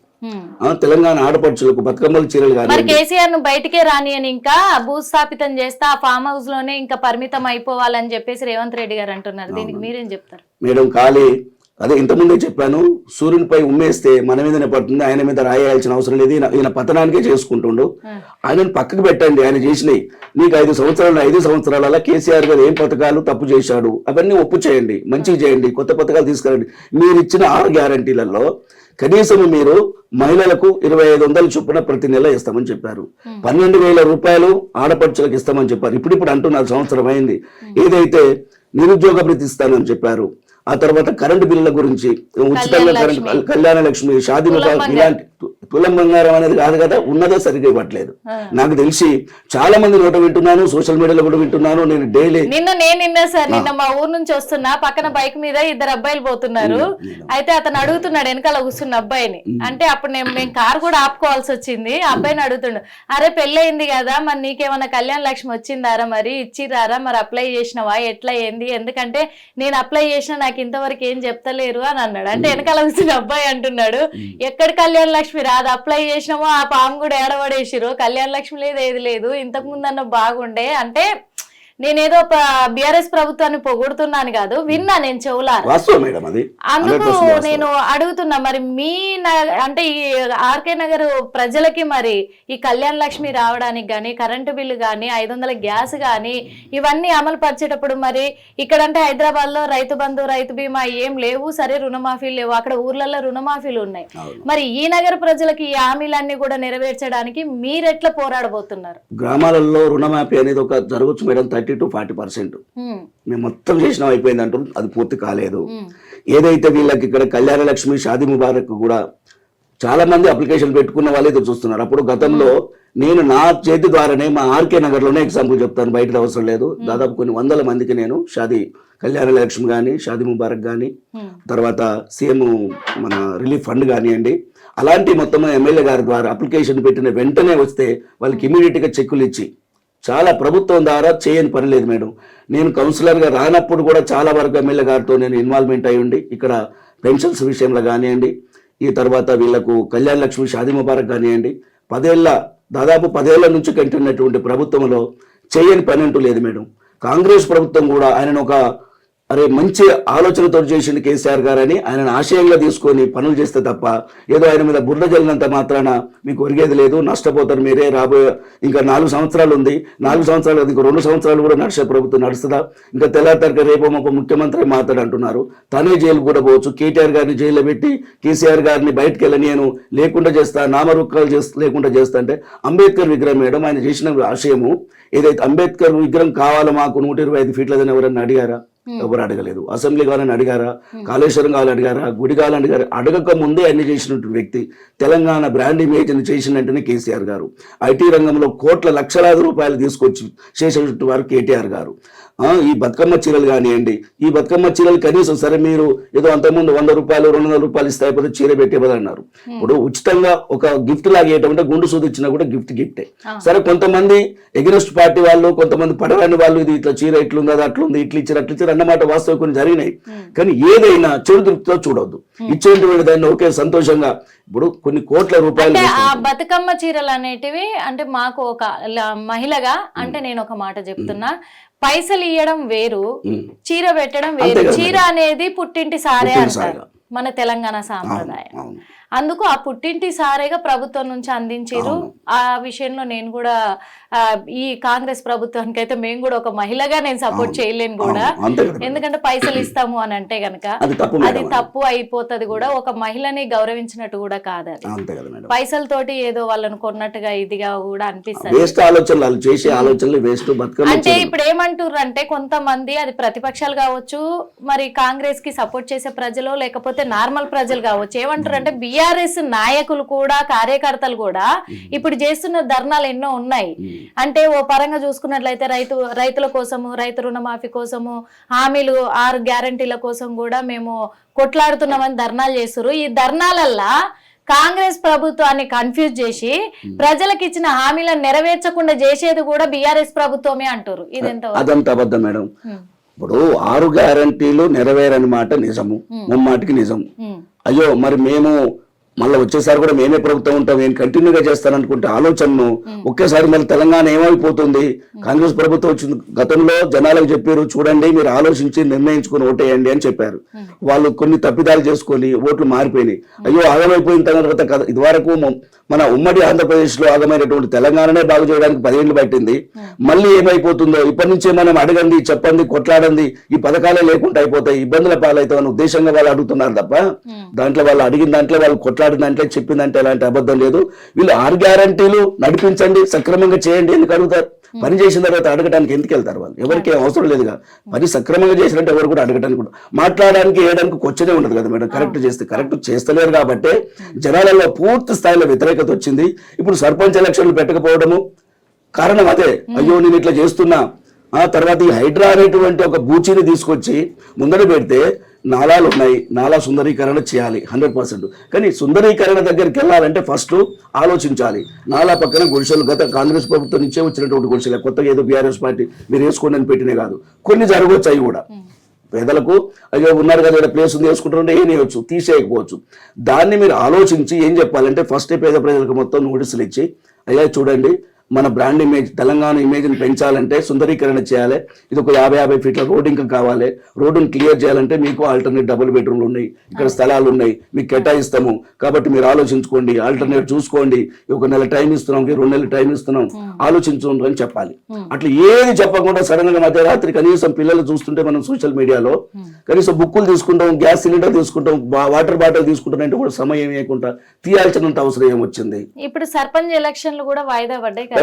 తెలంగాణ ఆడపడుచులకు బతుకమ్మల చీరలు మరి కానీ కేసీఆర్ ను బయటికే రానియని ఇంకా భూస్థాపితం చేస్తా ఆ ఫామ్ హౌస్ లోనే ఇంకా పరిమితం అయిపోవాలని చెప్పేసి రేవంత్ రెడ్డి గారు అంటున్నారు. దీనికి మీరేం చెప్తారు? మేడం ఖాళీ అదే ఇంతకుముందే చెప్పాను, సూర్యునిపై ఉమ్మేస్తే మన మీదనే పడుతుంది, ఆయన మీద రాయాల్సిన అవసరం లేదు. ఈయన పతనానికే చేసుకుంటుండు. ఆయనను పక్కకు పెట్టండి, ఆయన చేసినాయి. నీకు 5 సంవత్సరాల కేసీఆర్ గారు ఏం పథకాలు తప్పు చేశాడు అవన్నీ ఒప్పు చేయండి, మంచిగా చేయండి, కొత్త పథకాలు తీసుకురండి. మీరు ఇచ్చిన 6 గ్యారంటీలలో కనీసం మీరు మహిళలకు 2,500 చొప్పున ప్రతి నెల ఇస్తామని చెప్పారు. 12,000 రూపాయలు ఆడపడుచులకు ఇస్తామని చెప్పారు. ఇప్పుడు అంటున్నారు, సంవత్సరం అయింది. ఏదైతే నిరుద్యోగ భృతి ఇస్తానని చెప్పారు. ఆ తర్వాత కరెంటు బిల్లుల గురించి ఉచితంగా కరెంట్, కళ్యాణ లక్ష్మి, షాదీ ముబారక్, ఇలాంటి తులం బంగారం అనేది కాదు కదా, ఉన్నదో సరిగ్గా ఇవ్వట్లేదు. నాకు తెలిసి చాలా మంది నోట వింటున్నాను, సోషల్ మీడియాలో కూడా వింటున్నాను. నేను డైలీ నిన్న సార్ నిన్న మా ఊరు నుంచి వస్తున్నా, పక్కన బైక్ మీద 2 అబ్బాయిలు పోతున్నారు. అయితే అతను అడుగుతున్నాడు వెనకాల కూర్చున్న అబ్బాయిని. అంటే అప్పుడు మేము కారు కూడా ఆపుకోవాల్సి వచ్చింది. అబ్బాయిని అడుగుతుండు, అరే పెళ్ళయింది కదా, మరి నీకేమన్నా కళ్యాణ లక్ష్మి వచ్చిందారా, మరి ఇచ్చిరారా, మరి అప్లై చేసినవా, ఎట్లా ఏంది, ఎందుకంటే నేను అప్లై చేసిన నాకు ఇంతవరకు ఏం చెప్తలేరు అని అన్నాడు. అంటే వెనకాల కూర్చున్న అబ్బాయి అంటున్నాడు, ఎక్కడ కళ్యాణ లక్ష్మి రాదు, అప్లై చేసినామో ఆ పాము కూడా ఏడబడేసిరు, కళ్యాణ లక్ష్మి లేదు ఏది లేదు, ఇంతకు ముందు అన్న బాగుండే. అంటే నేనేదో బిఆర్ఎస్ ప్రభుత్వాన్ని పొగుడుతున్నాను కాదు, విన్నా నేను చెవులారా. అందుకు నేను అడుగుతున్నా, మరి మీ అంటే ఈ ఆర్కే నగర్ ప్రజలకి మరి ఈ కళ్యాణ లక్ష్మి రావడానికి గానీ, కరెంటు బిల్లు గానీ, 500 గ్యాస్ గానీ ఇవన్నీ అమలు పరిచేటప్పుడు మరి ఇక్కడంటే హైదరాబాద్ లో రైతు బంధు, రైతు బీమా ఏం లేవు, సరే రుణమాఫీలు లేవు, అక్కడ ఊర్లలో రుణమాఫీలు ఉన్నాయి. మరి ఈ నగర ప్రజలకి ఈ హామీలన్నీ కూడా నెరవేర్చడానికి మీరెట్లా పోరాడబోతున్నారు? గ్రామాలలో రుణమాఫీ అనేది ఒక జరగచ్చు మేడం, 30 to 40%. మేము మొత్తం చేసినా అయిపోయింది అంటారు, అది పూర్తి కాలేదు. ఏదైతే వీళ్ళకి ఇక్కడ కళ్యాణ లక్ష్మి, షాదీ ముబారక్ కూడా చాలా మంది అప్లికేషన్ పెట్టుకున్న వాళ్ళే చూస్తున్నారు. అప్పుడు గతంలో నేను నా చేతి ద్వారానే మా ఆర్కే నగర్ లోనే ఎగ్జాంపుల్ చెప్తాను, బయట అవసరం లేదు, దాదాపు కొన్ని 100 మందికి నేను కళ్యాణ లక్ష్మి కానీ, షాదీ ముబారక్ కానీ, తర్వాత సీఎం మన రిలీఫ్ ఫండ్ కానివ్వండి, అలాంటి మొత్తం ఎమ్మెల్యే గారి ద్వారా అప్లికేషన్ పెట్టిన వెంటనే వస్తే వాళ్ళకి ఇమీడియట్ గా చెక్కులు ఇచ్చి, చాలా ప్రభుత్వం ద్వారా చేయని పని లేదు మేడం. నేను కౌన్సిలర్గా రానప్పుడు కూడా చాలా వరకు ఎమ్మెల్యే గారితో నేను ఇన్వాల్వ్మెంట్ అయి ఉండి ఇక్కడ పెన్షన్స్ విషయంలో కానివ్వండి, ఈ తర్వాత వీళ్లకు కళ్యాణ లక్ష్మి, షాదీ ముబారక్ కానివ్వండి, దాదాపు 10 ఏళ్ల నుంచి కంటున్నటువంటి ప్రభుత్వంలో చేయని పని అంటూ లేదు మేడం. కాంగ్రెస్ ప్రభుత్వం కూడా ఆయనను ఒక మంచి ఆలోచనతో చేసింది కేసీఆర్ గారు అని ఆయనను ఆశయంగా తీసుకొని పనులు చేస్తే తప్ప ఏదో ఆయన మీద బుర్ర జల్లినంత మాత్రాన మీకు ఒరిగేది లేదు, నష్టపోతారు మీరే. రాబోయే ఇంకా 4 సంవత్సరాలు ఉంది, 4 సంవత్సరాలు ఇంకా 2 సంవత్సరాలు కూడా నడిచే ప్రభుత్వం నడుస్తుందా? ఇంకా తెల్లారితరక రేపు ఒక ముఖ్యమంత్రి మాట్లాడంటున్నారు, తనే జైలు కూడా పోవచ్చు. కేటీఆర్ గారిని జైల్లో పెట్టి కేసీఆర్ గారిని బయటకు వెళ్ళనియను, లేకుండా చేస్తా, నామరూపాలు లేకుండా చేస్తా అంటే అంబేద్కర్ విగ్రహం మేడం, ఆయన చేసిన ఆశయము ఏదైతే అంబేద్కర్ విగ్రహం కావాలో మాకు 125 ఫీట్లదని ఎవరన్నా అడిగారా? ఎవరు అడగలేదు. అసెంబ్లీ కావాలని అడిగారా, కాళేశ్వరం కావాలని అడిగారా, గుడి కావాలని అడిగారా, అడగక ముందే అన్ని చేసినటువంటి వ్యక్తి. తెలంగాణ బ్రాండ్ ఇమేజ్ చేసిన వెంటనే కేసీఆర్ గారు. ఐటీ రంగంలో కోట్ల లక్షలాది రూపాయలు తీసుకొచ్చి చేసేటువంటి వారు కేటీఆర్ గారు. ఈ బతుకమ్మ చీరలు కానివ్వండి, ఈ బతుకమ్మ చీరలు కనీసం సరే మీరు ఏదో అంతకుముందు 100 రూపాయలు 200 రూపాయలు ఇస్తే అయిపోతే చీర పెట్టే బదులు అన్నారు. ఇప్పుడు ఉచితంగా ఒక గిఫ్ట్ లాగా ఏంటంటే గుండు సూది ఇచ్చినా కూడా గిఫ్టే. సరే కొంతమంది ఎగ్నెస్ట్ పార్టీ వాళ్ళు, కొంతమంది పడరాని వాళ్ళు ఇది ఇట్లా చీర ఇట్లుంది, అది అట్లుంది, ఇట్లా ఇచ్చారు అన్నమాట వాస్తవం కొన్ని జరిగినాయి. కానీ ఏదైనా చెడు దృష్టితో చూడవద్దు. ఇచ్చేటువంటి దాన్ని ఒకే సంతోషంగా ఇప్పుడు కొన్ని కోట్ల రూపాయలు. ఆ బతుకమ్మ చీరలు అనేటివి అంటే మాకు ఒక మహిళగా అంటే నేను ఒక మాట చెప్తున్నా, పైసలు ఇవ్వడం వేరు, చీర పెట్టడం వేరు. చీర అనేది పుట్టింటి సారే అంటారు మన తెలంగాణ సాంప్రదాయం. అందుకు ఆ పుట్టింటి సారేగా ప్రభుత్వం నుంచి అందించారు. ఆ విషయంలో నేను కూడా ఈ కాంగ్రెస్ ప్రభుత్వానికి అయితే మేము కూడా ఒక మహిళగా నేను సపోర్ట్ చేయలేను కూడా. ఎందుకంటే పైసలు ఇస్తాము అని అంటే గనక అది తప్పు అయిపోతుంది కూడా. ఒక మహిళని గౌరవించినట్టు కూడా కాదు అది. పైసలతోటి ఏదో వాళ్ళని కొన్నట్టుగా ఇదిగా కూడా అనిపిస్తుంది. అంటే ఇప్పుడు ఏమంటారు అంటే కొంతమంది, అది ప్రతిపక్షాలు కావచ్చు, మరి కాంగ్రెస్ కి సపోర్ట్ చేసే ప్రజలు, లేకపోతే నార్మల్ ప్రజలు కావచ్చు, ఏమంటారు అంటే బిఆర్ఎస్ నాయకులు కూడా, కార్యకర్తలు కూడా ఇప్పుడు చేస్తున్న ధర్నాలు ఎన్నో ఉన్నాయి. అంటే ఓ పరంగా చూసుకున్నట్లయితే రైతుల కోసము, రైతు రుణమాఫీ కోసము, హామీలు 6 గ్యారంటీల కోసం కూడా మేము కొట్లాడుతున్నామని ధర్నాలు చేస్తున్నారు. ఈ ధర్నాలల్లా కాంగ్రెస్ ప్రభుత్వాన్ని కన్ఫ్యూజ్ చేసి ప్రజలకు ఇచ్చిన హామీలను నెరవేర్చకుండా చేసేది కూడా బిఆర్ఎస్ ప్రభుత్వమే అంటారు. అదంతా అబద్ధం మేడం. ఇప్పుడు 6 గ్యారంటీలు నెరవేరని మాట నిజము, ముమ్మాటికి నిజం. అయ్యో మరి మేము మళ్ళీ వచ్చేసారి కూడా మేమే ప్రభుత్వం ఉంటాం, నేను కంటిన్యూగా చేస్తాననుకుంటే ఆలోచనను ఒకేసారి మళ్ళీ తెలంగాణ ఏమైపోతుంది. కాంగ్రెస్ ప్రభుత్వం వచ్చింది, గతంలో జనాలకు చెప్పారు చూడండి మీరు ఆలోచించి నిర్ణయించుకుని ఓటేయండి అని చెప్పారు. వాళ్ళు కొన్ని తప్పిదాలు చేసుకొని ఓట్లు మారిపోయినాయి. అయ్యో ఆగమైపోయిన తర్వాత కదా, ఇదివరకు మన ఉమ్మడి ఆంధ్రప్రదేశ్ లో ఆగమైనటువంటి తెలంగాణనే బాగు చేయడానికి 10 ఏళ్ళు పట్టింది. మళ్ళీ ఏమైపోతుందో ఇప్పటి నుంచే మనం అడగండి, చెప్పండి, కొట్లాడండి, ఈ పథకాలే లేకుండా అయిపోతాయి, ఇబ్బందుల పాలవుతామని ఉద్దేశంగా వాళ్ళు అడుగుతున్నారు తప్ప దాంట్లో వాళ్ళు అడిగిన దాంట్లో వాళ్ళు కొట్లాడిన దాంట్లో చెప్పిందంటే ఎలాంటి అబద్ధం లేదు. వీళ్ళు 6 గ్యారంటీలు నడిపించండి, సక్రమంగా చేయండి ఎందుకు అడుగుతారు? పని చేసిన తర్వాత అడగడానికి ఎందుకు వెళ్తారు? వాళ్ళు ఎవరికి అవసరం లేదుగా. పని సక్రమంగా చేసినట్టు ఎవరు కూడా అడగడానికి కూడా, మాట్లాడడానికి వేయడానికి క్వశ్చనే ఉండదు కదా మేడం. కరెక్ట్ చేస్తలేరు కాబట్టి జనాలలో పూర్తి స్థాయిలో వ్యతిరేకత వచ్చింది. ఇప్పుడు సర్పంచ్ ఎలక్షన్లు పెట్టకపోవడము కారణం అదే. అయ్యో నేను ఇట్లా చేస్తున్నా. ఆ తర్వాత ఈ హైడ్రా అనేటువంటి ఒక బూచిని తీసుకొచ్చి ముందర పెడితే నాలాలు ఉన్నాయి, నాలా సుందరీకరణ చేయాలి 100%. కానీ సుందరీకరణ దగ్గరికి వెళ్ళాలంటే ఫస్ట్ ఆలోచించాలి. నాలా పక్కన గుడిసెలు గత కాంగ్రెస్ ప్రభుత్వం నుంచే వచ్చినటువంటి గుడిసెలు, కొత్తగా ఏదో బీఆర్ఎస్ పార్టీ మీరు వేసుకోండి అని పెట్టినే కాదు, కొన్ని జరగవచ్చు. అవి కూడా పేదలకు అయ్యో ఉన్నారు కదా ఇక్కడ ప్లేస్ ఉంది వేసుకుంటారంటే ఏం వేయవచ్చు, తీసేయకపోవచ్చు. దాన్ని మీరు ఆలోచించి ఏం చెప్పాలంటే ఫస్ట్ పేద ప్రజలకు మొత్తం నోటీసులు ఇచ్చి అయ్యా చూడండి మన బ్రాండ్ ఇమేజ్, తెలంగాణ ఇమేజ్ని పెంచాలంటే సుందరీకరణ చేయాలి. ఇది ఒక 50 ఫీట్ల రోడ్ ఇంకా కావాలి. రోడ్డుని క్లియర్ చేయాలంటే మీకు ఆల్టర్నేట్ డబుల్ బెడ్రూమ్లు ఉన్నాయి, ఇక్కడ స్థలాలు ఉన్నాయి, మీకు కేటాయిస్తాము. కాబట్టి మీరు ఆలోచించుకోండి, ఆల్టర్నేట్ చూసుకోండి. 1 నెల టైం ఇస్తున్నాం, 2 నెలలు టైం ఇస్తున్నాం, ఆలోచించుకోండి అని చెప్పాలి. అట్లా ఏది చెప్పకుండా సడన్ గా మధ్యరాత్రి కనీసం పిల్లలు చూస్తుంటే మనం సోషల్ మీడియాలో కనీసం బుక్కులు తీసుకుంటాం, గ్యాస్ సిలిండర్ తీసుకుంటాం, వాటర్ బాటిల్ తీసుకుంటాం అంటే కూడా సమయం వేయకుండా తీయాల్సినంత అవసరం ఏమొచ్చింది. ఇప్పుడు సర్పంచ్ ఎలక్షన్లు కూడా వాయిదా పడ్డాయి.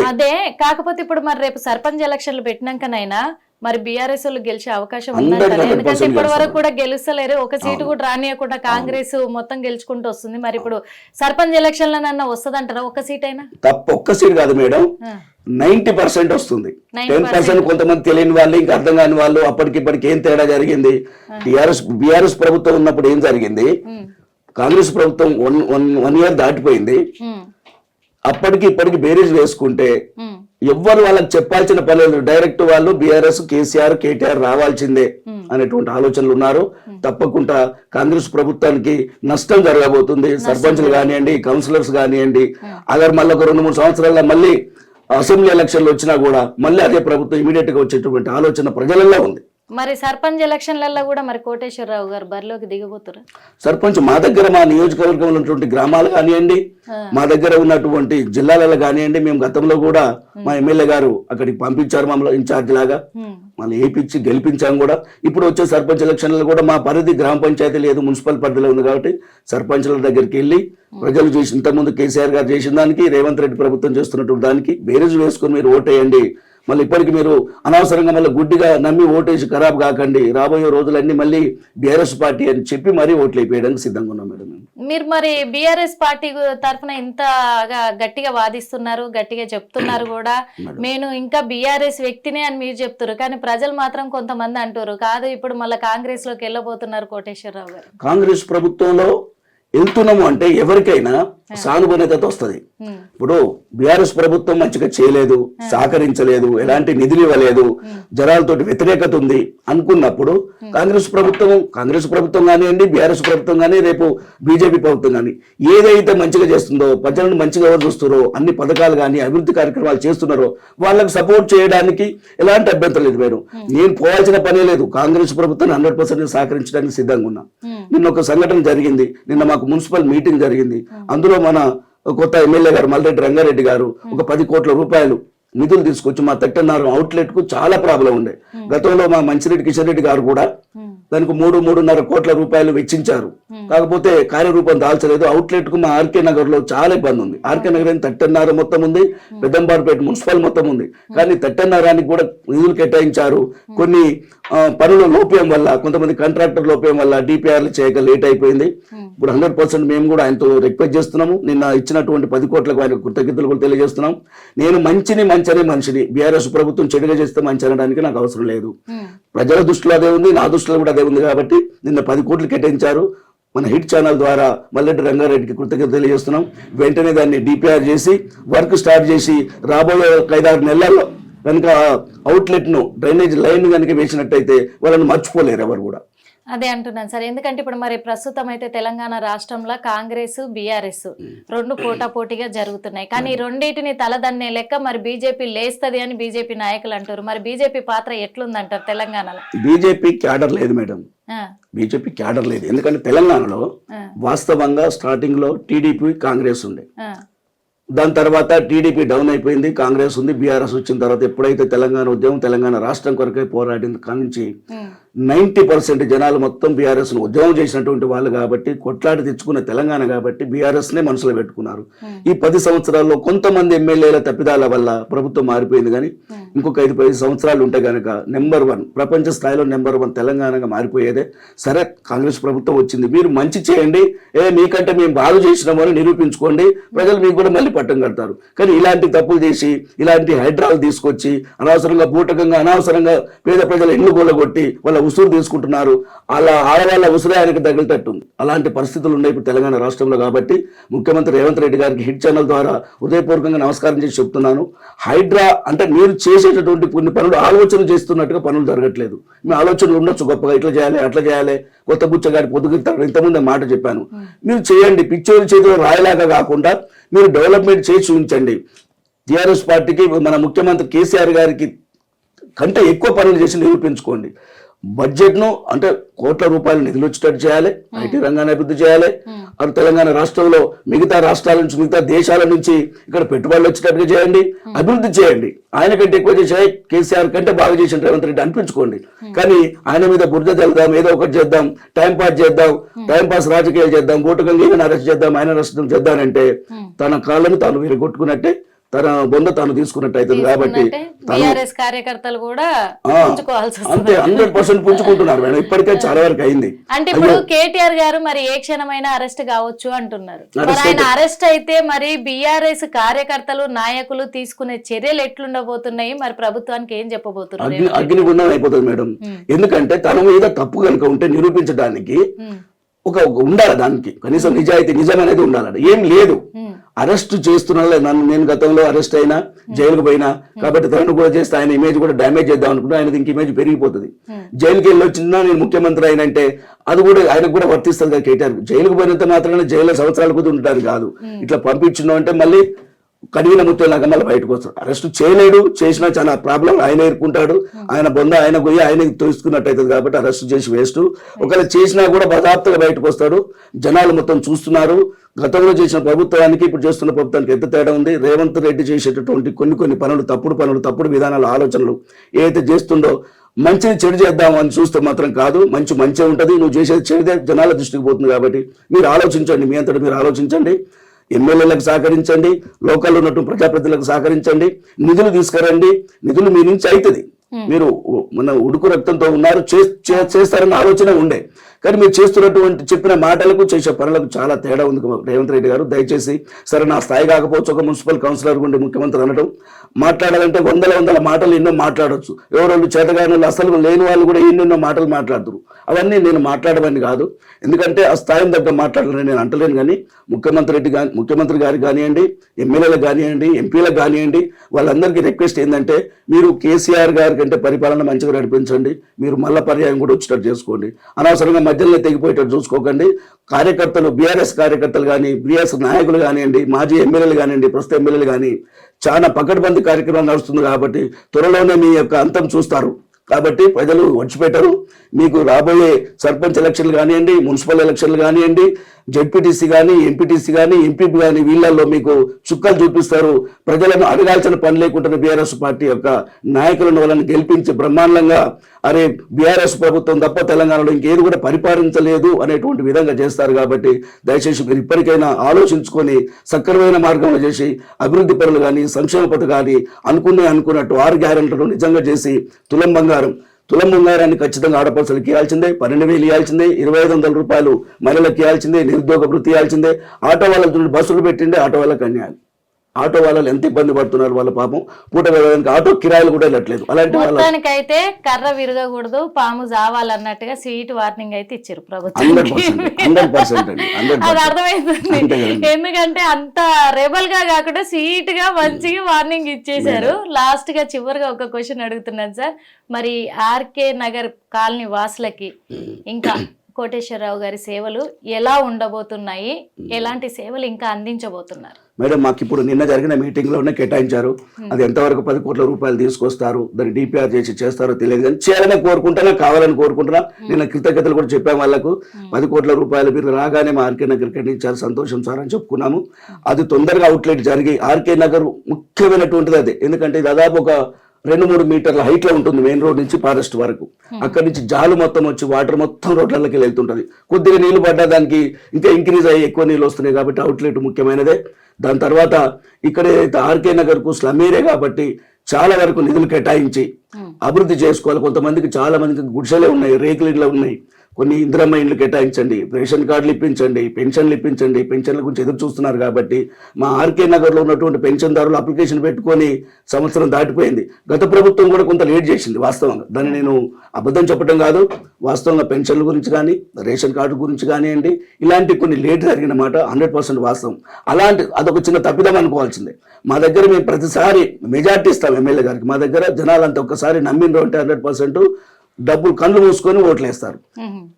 అదే కాకపోతే ఇప్పుడు మరి రేపు సర్పంచ్ ఎలక్షన్లు పెట్టినాకనైనా మరి బీఆర్ఎస్ వాళ్ళు గెలిచే అవకాశం ఉందంటే, ఎందుకంటే ఇప్పటి వరకు కూడా గెలుస్తలేరు, ఒక సీటు కూడా రానియకుండా కాంగ్రెస్ మొత్తం గెలుచుకుంటూ వస్తుంది. మరి ఇప్పుడు సర్పంచ్ ఎలక్షన్లనన్నా వస్తుందంటారా? ఒక్క సీట్ అయినా? ఒక్క సీట్ కాదు మేడం, 90% వస్తుంది. 10% కొంతమంది తెలియని వాళ్ళు, ఇంకా అర్థం కాని వాళ్ళు, అప్పటికిప్పటికి ఏం తేడా జరిగింది? బీఆర్ఎస్ ప్రభుత్వం ఉన్నప్పుడు ఏం జరిగింది? కాంగ్రెస్ ప్రభుత్వం 1 ఇయర్ దాటిపోయింది. అప్పటికి ఇప్పటికి బేరీజ్ వేసుకుంటే ఎవ్వరు వాళ్ళకి చెప్పాల్సిన పని లేదు. డైరెక్ట్ వాళ్ళు బీఆర్ఎస్, కేసీఆర్, కేటీఆర్ రావాల్సిందే అనేటువంటి ఆలోచనలు ఉన్నారు. తప్పకుండా కాంగ్రెస్ ప్రభుత్వానికి నష్టం జరగబోతుంది. సర్పంచ్లు కానివ్వండి, కౌన్సిలర్స్ కానివ్వండి, అగర్ మళ్ళీ ఒక 2-3 సంవత్సరాల్లో మళ్ళీ అసెంబ్లీ ఎలక్షన్లు వచ్చినా కూడా మళ్ళీ అదే ప్రభుత్వం ఇమీడియట్ గా వచ్చేటువంటి ఆలోచన ప్రజలలో ఉంది. మరి సర్పంచ్ ఎలక్షన్లలో కూడా మరి కోటేశ్వరరావు గారు బరిలోకి దిగబోతున్నారు. సర్పంచ్ మా దగ్గర, మా నియోజకవర్గంలో ఉన్నటువంటి గ్రామాలు కానివ్వండి, మా దగ్గర ఉన్నటువంటి జిల్లాలలో కానివ్వండి, మేము గతంలో కూడా మా ఎమ్మెల్యే గారు అక్కడికి పంపించారు మమ్మల్ని ఇన్ఛార్జ్ లాగా, మళ్ళీ ఏపిచ్చి గెలిపించాం కూడా. ఇప్పుడు వచ్చే సర్పంచ్ ఎలక్షన్లలో కూడా మా పరిధి గ్రామ పంచాయతీ లేదు, మున్సిపల్ పరిధిలో ఉంది కాబట్టి సర్పంచ్ల దగ్గరికి వెళ్ళి ప్రజలు చేసి ఇంతకుముందు కేసీఆర్ గారు చేసిన దానికి, రేవంత్ రెడ్డి ప్రభుత్వం చేస్తున్నటువంటి దానికి బేరీజు వేసుకుని మీరు ఓటేయండి, మళ్ళీ ఇప్పటికి మీరు అనవసరంగా మళ్ళీ గుడ్డిగా నమ్మి ఓటేసి ఖరాబ్ కాకండి, రాబోయే రోజులన్నీ మళ్ళీ బీఆర్ఎస్ పార్టీ అని చెప్పి మరీ ఓట్లు అయిపోయడానికి సిద్ధంగా ఉన్నాం మేడం. మీరు మరి బీఆర్ఎస్ పార్టీ తరఫున ఇంతగా గట్టిగా వాదిస్తున్నారు, గట్టిగా చెప్తున్నారు కూడా, నేను ఇంకా బీఆర్ఎస్ వ్యక్తినే అని మీరు చెప్తారు, కానీ ప్రజలు మాత్రం కొంతమంది అంటారు కాదు ఇప్పుడు మళ్ళీ కాంగ్రెస్ లోకి వెళ్ళబోతున్నారు కోటేశ్వరరావు గారు. కాంగ్రెస్ ప్రభుత్వంలో వెళ్తున్నాము అంటే ఎవరికైనా సానుభూతితో వస్తుంది. ఇప్పుడు బీఆర్ఎస్ ప్రభుత్వం మంచిగా చేయలేదు, సహకరించలేదు, ఎలాంటి నిధులు ఇవ్వలేదు, జనాలతో వ్యతిరేకత ఉంది అనుకున్నప్పుడు కాంగ్రెస్ ప్రభుత్వం కానివ్వండి, బీఆర్ఎస్ ప్రభుత్వం కానీ, రేపు బీజేపీ ప్రభుత్వం కానీ ఏదైతే మంచిగా చేస్తుందో, ప్రజలను మంచిగా ఎవరు చూస్తారో, అన్ని పథకాలు కానీ అభివృద్ధి కార్యక్రమాలు చేస్తున్నారో వాళ్ళకి సపోర్ట్ చేయడానికి ఎలాంటి అభ్యంతరం లేదు. నేను పోవాల్సిన పనే లేదు, కాంగ్రెస్ ప్రభుత్వాన్ని 100% సహకరించడానికి సిద్ధంగా ఉన్నా. నిన్న ఒక సంఘటన జరిగింది, నిన్న మాకు మున్సిపల్ మీటింగ్ జరిగింది. అందులో మన కొత్త ఎమ్మెల్యే గారు మల్రెడ్డి రంగారెడ్డి గారు ఒక 10 కోట్ల రూపాయలు నిధులు తీసుకొచ్చి మా తట్టెన్నారం అవుట్లెట్ కు చాలా ప్రాబ్లం ఉండే. గతంలో మా మంచిరెడ్డి కిషన్ రెడ్డి గారు కూడా దానికి 3-3.5 కోట్ల రూపాయలు వెచ్చించారు. కాకపోతే కార్యరూపం దాల్చలేదు. అవుట్లెట్ కు మా ఆర్కే నగర్ లో చాలా ఇబ్బంది ఉంది. ఆర్కే నగర్ అని తట్టెన్నారం మొత్తం ఉంది, పెద్దంబారుపేట మున్సిపల్ మొత్తం ఉంది. కానీ తట్టెన్నారానికి కూడా నిధులు కేటాయించారు. కొన్ని పనుల లోపం వల్ల, కొంతమంది కాంట్రాక్టర్ లోపం వల్ల డిపిఆర్లు చేయక లేట్ అయిపోయింది. ఇప్పుడు 100% మేము కూడా ఆయనతో రిక్వెస్ట్ చేస్తున్నాము. నిన్న ఇచ్చినటువంటి 10 కోట్లకు ఆయన కృతజ్ఞతలు కూడా తెలియజేస్తున్నాం. నేను మనిషిని బీఆర్ఎస్ ప్రభుత్వం చెడుగా చేస్తే మంచి అనడానికి నాకు అవసరం లేదు. ప్రజల దృష్టిలో అదే ఉంది, నా దృష్టిలో కూడా అదే ఉంది. కాబట్టి నిన్న 10 కోట్లు కేటాయించారు. మన హిట్ ఛానల్ ద్వారా మల్లెడ్డి రంగారెడ్డికి కృతజ్ఞత తెలియజేస్తున్నాం. వెంటనే దాన్ని డిపిఆర్ చేసి వర్క్ స్టార్ట్ చేసి రాబోయే 5-6 నెలల్లో కనుక అవుట్లెట్ ను డ్రైనేజ్ లైన్ కనుక వేసినట్టయితే వాళ్ళని మర్చిపోలేరు ఎవరు కూడా. అదే అంటున్నాను సార్, ఎందుకంటే ఇప్పుడు మరి ప్రస్తుతం అయితే తెలంగాణ రాష్ట్రంలో కాంగ్రెస్ బీఆర్ఎస్ రెండు పోటాపోటీగా జరుగుతున్నాయి. కానీ ఈ రెండింటిని తలదన్నే లెక్క మరి బీజేపీ లేస్తది అని బీజేపీ నాయకులు అంటారు. మరి బీజేపీ పాత్ర ఎట్లుందంటారు తెలంగాణలో? బీజేపీ క్యాడర్ లేదు మేడం, బీజేపీ క్యాడర్ లేదు. ఎందుకంటే తెలంగాణలో వాస్తవంగా స్టార్టింగ్ లో టీడీపీ కాంగ్రెస్ ఉండే, దాని తర్వాత టీడీపీ డౌన్ అయిపోయింది, కాంగ్రెస్ ఉంది. బీఆర్ఎస్ వచ్చిన తర్వాత ఎప్పుడైతే తెలంగాణ ఉద్యమం, తెలంగాణ రాష్ట్రం కొరకై పోరాడింది కానించి 90% జనాలు మొత్తం బీఆర్ఎస్ ను ఉద్యమం చేసినటువంటి వాళ్ళు కాబట్టి, కొట్లాడి తెచ్చుకున్న తెలంగాణ కాబట్టి బీఆర్ఎస్ నే మనసులో పెట్టుకున్నారు. ఈ 10 సంవత్సరాల్లో కొంతమంది ఎమ్మెల్యేల తప్పిదాల వల్ల ప్రభుత్వం మారిపోయింది. కానీ ఇంకొక 5-10 సంవత్సరాలు ఉంటే గనక నెంబర్ 1 ప్రపంచ స్థాయిలో నెంబర్ 1 తెలంగాణగా మారిపోయేదే. సరే కాంగ్రెస్ ప్రభుత్వం వచ్చింది, మీరు మంచి చేయండి, మీకంటే మేము బాగు చేసినామో అని నిరూపించుకోండి, ప్రజలు మీకు కూడా మళ్ళీ పట్టం కడతారు. కానీ ఇలాంటి తప్పులు చేసి, ఇలాంటి హైడ్రాలు తీసుకొచ్చి అనవసరంగా బూటకంగా అనవసరంగా పేద ప్రజల ఇల్లు కొట్టి వాళ్ళ ఉసురు తీసుకుంటున్నారు. అలా ఆడవాళ్ళ ఉసురే ఆయనకు తగిలిటట్టుంది. అలాంటి పరిస్థితులు ఉన్నాయి ఇప్పుడు తెలంగాణ రాష్ట్రంలో. కాబట్టి ముఖ్యమంత్రి రేవంత్ రెడ్డి గారికి హిట్ ఛానల్ ద్వారా హృదయపూర్వకంగా నమస్కారం చేసి చెప్తున్నాను. హైడ్రా అంటే మీరు చేసేటటువంటి కొన్ని పనులు ఆలోచన చేస్తున్నట్టుగా పనులు జరగట్లేదు. మీ ఆలోచనలు ఉండొచ్చు గొప్పగా, ఇట్లా చేయాలి అట్లా చేయాలి, కొత్త బుచ్చగాడి పొద్దుగుతారు, ఇంతకుముందే మాట చెప్పాను. మీరు చేయండి, పిచ్చోడి చేతిలో రాయలాగా కాకుండా మీరు డెవలప్మెంట్ చేసి చూపించండి. టీఆర్ఎస్ పార్టీకి మన ముఖ్యమంత్రి కేసీఆర్ గారికి కంటే ఎక్కువ పనులు చేసి నిరూపించుకోండి. బడ్జెట్ ను అంటే కోట్ల రూపాయలు నిధులు వచ్చేటట్టు చేయాలి, ఐటీ రంగాన్ని అభివృద్ధి చేయాలి. అది తెలంగాణ రాష్ట్రంలో మిగతా రాష్ట్రాల నుంచి, మిగతా దేశాల నుంచి ఇక్కడ పెట్టుబడులు వచ్చేటట్టుగా చేయండి, అభివృద్ధి చేయండి. ఆయన కంటే ఎక్కువ చేసే కేసీఆర్ కంటే బాగా చేసిన రేవంత్ రెడ్డి అనిపించుకోండి. కానీ ఆయన మీద బురద చల్లుదాం, ఏదో ఒకటి చేద్దాం, టైం పాస్ రాజకీయాలు చేద్దాం, బూటకంగా ఈయన అరెస్ట్ చేద్దాం, ఆయన అరెస్ట్ చేద్దామంటే తన కాళ్ళను తాను విరగొట్టుకున్నట్టే, తన బొంద తాను తీసుకున్నట్టు అవుతుంది. కాబట్టి కార్యకర్తలు కూడా అంతే 100% పుంజుకుంటున్నారు మేడం. ఇప్పటికే చాలా వరకు అయింది. అంటే ఇప్పుడు కేటీఆర్ గారు మరి ఏ క్షణమైనా అరెస్ట్ కావచ్చు అంటున్నారు. ఆయన అరెస్ట్ అయితే మరి బీఆర్ఎస్ కార్యకర్తలు, నాయకులు తీసుకునే చర్యలు ఎట్లుండబోతున్నాయి, మరి ప్రభుత్వానికి ఏం చెప్పబోతున్నారు? అగ్నిగుండం అయిపోతుంది మేడం. ఎందుకంటే తన మీద తప్పు కనుక ఉంటే నిరూపించడానికి ఒక ఉండాలి, దానికి కనీసం నిజాయితీ, నిజం అనేది ఉండాలి. ఏం లేదు, అరెస్ట్ చేస్తున్నా నేను గతంలో అరెస్ట్ అయినా, జైలుకు పోయినా, కాబట్టి తనను కూడా చేస్తే ఆయన ఇమేజ్ కూడా డ్యామేజ్ చేద్దాం అనుకుంటే ఆయనది ఇంక ఇమేజ్ పెరిగిపోతుంది. జైలుకి వెళ్ళి వచ్చినా నేను ముఖ్యమంత్రి అయినంటే అది కూడా ఆయనకు కూడా వర్తిస్తుంది కదా. కేటీఆర్ జైలుకు పోయినంత మాత్రమే జైల్లో సంవత్సరాల కొద్ది ఉంటారు కాదు, ఇట్లా పంపించినాం అంటే మళ్ళీ కడిగిన ముత్యాలాగా మళ్ళీ బయటకు వస్తాడు. అరెస్ట్ చేయలేడు, చేసినా చాలా ప్రాబ్లం ఆయన ఎదుర్కొంటాడు. ఆయన బొంద ఆయన గొయ్యి ఆయన తోసుకున్నట్టు అవుతుంది. కాబట్టి అరెస్ట్ చేసి వేస్ట్. ఒకవేళ చేసినా కూడా బజాప్తగా బయటకు వస్తాడు. జనాలు మొత్తం చూస్తున్నారు. గతంలో చేసిన ప్రభుత్వానికి ఇప్పుడు చేస్తున్న ప్రభుత్వానికి ఎంత తేడా ఉంది. రేవంత్ రెడ్డి చేసేటటువంటి కొన్ని పనులు, తప్పుడు విధానాలు, ఆలోచనలు ఏదైతే చేస్తుండో, మంచిని చెడు చేద్దాం అని చూస్తే మాత్రం కాదు. మంచి ఉంటది, నువ్వు చేసేది చెడుదే జనాల దృష్టికి పోతుంది. కాబట్టి మీరు ఆలోచించండి, మీ అంతటా మీరు ఆలోచించండి. ఎమ్మెల్యేలకు సహకరించండి, లోకల్లో ఉన్నటువంటి ప్రజాప్రతినిధులకు సహకరించండి, నిధులు తీసుకురండి. నిధులు మీ నుంచి అవుతుంది. మీరు మన ఉడుకు రక్తంతో ఉన్నారు, చేస్తారన్న ఆలోచన ఉండే. కానీ మీరు చేస్తున్నటువంటి చెప్పిన మాటలకు చేసే పనులకు చాలా తేడా ఉంది రేవంత్ రెడ్డి గారు. దయచేసి సరే నా స్థాయి కాకపోవచ్చు, ఒక మున్సిపల్ కౌన్సిలర్ ఉండి ముఖ్యమంత్రి అనడం, మాట్లాడాలంటే వందల మాటలు ఎన్నో మాట్లాడవచ్చు. ఎవరు చేతగాని వాళ్ళు అసలు లేని వాళ్ళు కూడా ఎన్నెన్నో మాటలు మాట్లాడుతారు. అవన్నీ నేను మాట్లాడమని కాదు, ఎందుకంటే ఆ స్థాయిని దగ్గర మాట్లాడాలని నేను అంటలేను. కానీ ముఖ్యమంత్రి గారికి కానివ్వండి, ఎమ్మెల్యేలకు కానివ్వండి, ఎంపీలకు కానివ్వండి, వాళ్ళందరికీ రిక్వెస్ట్ ఏంటంటే మీరు కేసీఆర్ గారి కంటే పరిపాలన మంచిగా నడిపించండి. మీరు మళ్ళా పర్యాయం కూడా వచ్చేటట్టు చేసుకోండి. అనవసరంగా మధ్యలో తెగిపోయేటట్టు చూసుకోకండి. కార్యకర్తలు, బీఆర్ఎస్ కార్యకర్తలు కానీ, బీఆర్ఎస్ నాయకులు కానివ్వండి, మాజీ ఎమ్మెల్యేలు కానివ్వండి, ప్రస్తుత ఎమ్మెల్యేలు కానీ చాలా పకడ్బందీ కార్యక్రమం నడుస్తుంది కాబట్టి త్వరలోనే మీ యొక్క అంతం చూస్తారు. కాబట్టి ప్రజలు వచ్చిపెట్టరు. మీకు రాబోయే సర్పంచ్ ఎలక్షన్లు కానివ్వండి, మున్సిపల్ ఎలక్షన్లు కానివ్వండి, జెడ్పీటీసీ కానీ, ఎంపీటీసీ కానీ, ఎంపీపీ కానీ, వీళ్ళల్లో మీకు చుక్కలు చూపిస్తారు. ప్రజలను అడగాల్సిన పని లేకుండా బీఆర్ఎస్ పార్టీ యొక్క నాయకులను వాళ్ళని గెలిపించి బ్రహ్మాండంగా అరే బీఆర్ఎస్ ప్రభుత్వం తప్ప తెలంగాణలో ఇంకేది కూడా పరిపాలించలేదు అనేటువంటి విధంగా చేస్తారు. కాబట్టి దయచేసి మీరు ఇప్పటికైనా ఆలోచించుకొని సక్రమైన మార్గంలో చేసి అభివృద్ధి పనులు కానీ, సంక్షేమ పథకాలు అనుకున్నట్టు 6 గ్యారెంటీలు నిజంగా చేసి తులం బంగారాన్ని ఖచ్చితంగా ఆడపడుచులకు ఇవ్వాల్సిందే, 12,000 ఇవ్వాల్సిందే, 2,500 రూపాయలు మహిళలకు ఇవ్వాల్సిందే, నిరుద్యోగ వృత్తి ఇవ్వాల్సిందే. ఆటో వాళ్ళ బస్సులు పెట్టిండే ఆటో వాళ్ళకి అన్యాయం. ఆటో వాళ్ళు ఎంత ఇబ్బంది పడుతున్నారు, వాళ్ళ పాపం పూట వెళ్ళడానికి ఆటో కిరాయిలు కూడా వెళ్ళట్లేదు. అలాంటి మొత్తానికైతే కర్ర విరగకూడదు, పాము జావాలన్నట్టుగా స్వీట్ వార్నింగ్ అయితే ఇచ్చారు ప్రభుత్వం. 100% అది అర్థమైంది. ఎందుకంటే అంత రెబల్ గా కాకుండా స్వీట్ గా మంచిగా వార్నింగ్ ఇచ్చేసారు. లాస్ట్ గా చివరిగా ఒక క్వశ్చన్ అడుగుతున్నాను సార్, మరి ఆర్కే నగర్ కాలనీ వాసులకి ఇంకా కోటేశ్వరరావు గారి సేవలు ఎలా ఉండబోతున్నాయి, ఎలాంటి సేవలు ఇంకా అందించబోతున్నారు? మేడం, మాకు ఇప్పుడు నిన్న జరిగిన మీటింగ్ లోనే కేటాయించారు. అది ఎంతవరకు 10 కోట్ల రూపాయలు తీసుకొస్తారు, దాన్ని డిపిఆర్ చేస్తారో తెలియదు. కానీ చేయాలని కోరుకుంటున్నా, కావాలని కోరుకుంటున్నా. నేను కృతజ్ఞతలు కూడా చెప్పాము వాళ్ళకు. 10 కోట్ల రూపాయలు మీరు రాగానే మా ఆర్కే నగర్ కేటాయించారు, సంతోషం సార్ అని చెప్పుకున్నాము. అది తొందరగా అవుట్లెట్ జరిగి ఆర్కే నగర్ ముఖ్యమైనటువంటిది అదే. ఎందుకంటే దాదాపు ఒక 2-3 మీటర్ల హైట్ లో ఉంటుంది మెయిన్ రోడ్ నుంచి ఫారెస్ట్ వరకు. అక్కడి నుంచి జాలు మొత్తం వచ్చి వాటర్ మొత్తం రోడ్లకి వెళ్తుంటది. కొద్దిగా నీళ్లు పడ్డా దానికి ఇంకా ఇంక్రీజ్ అయ్యి ఎక్కువ నీళ్ళు వస్తున్నాయి కాబట్టి అవుట్లెట్ ముఖ్యమైనదే. దాని తర్వాత ఇక్కడ ఆర్కే నగర్ కు స్లమ్ ఏరియా కాబట్టి చాలా వరకు నిధులు కేటాయించి అభివృద్ధి చేసుకోవాలి. కొంతమందికి చాలా మందికి గుడిసెలే ఉన్నాయి, రేకులు ఇళ్ళు ఉన్నాయి. కొన్ని ఇందిరమ్మ ఇండ్లు కేటాయించండి, రేషన్ కార్డులు ఇప్పించండి, పెన్షన్లు ఇప్పించండి. పెన్షన్ల గురించి ఎదురు చూస్తున్నారు కాబట్టి మా ఆర్కే నగర్లో ఉన్నటువంటి పెన్షన్దారులు అప్లికేషన్ పెట్టుకొని సంవత్సరం దాటిపోయింది. గత ప్రభుత్వం కూడా కొంత లేట్ చేసింది వాస్తవంగా. దాన్ని నేను అబద్ధం చెప్పడం కాదు, వాస్తవంగా పెన్షన్ల గురించి కానీ, రేషన్ కార్డు గురించి కానివ్వండి, ఇలాంటి కొన్ని లేట్ జరిగిన మాట 100% వాస్తవం. అదొక చిన్న తప్పిదం అనుకోవాల్సిందే. మా దగ్గర మేము ప్రతిసారి మెజార్టీ ఇస్తాం ఎమ్మెల్యే గారికి. మా దగ్గర జనాలంతా ఒక్కసారి నమ్మిండ్రు అంటే 100% డబ్బులు కళ్ళు మూసుకొని ఓట్లేస్తారు.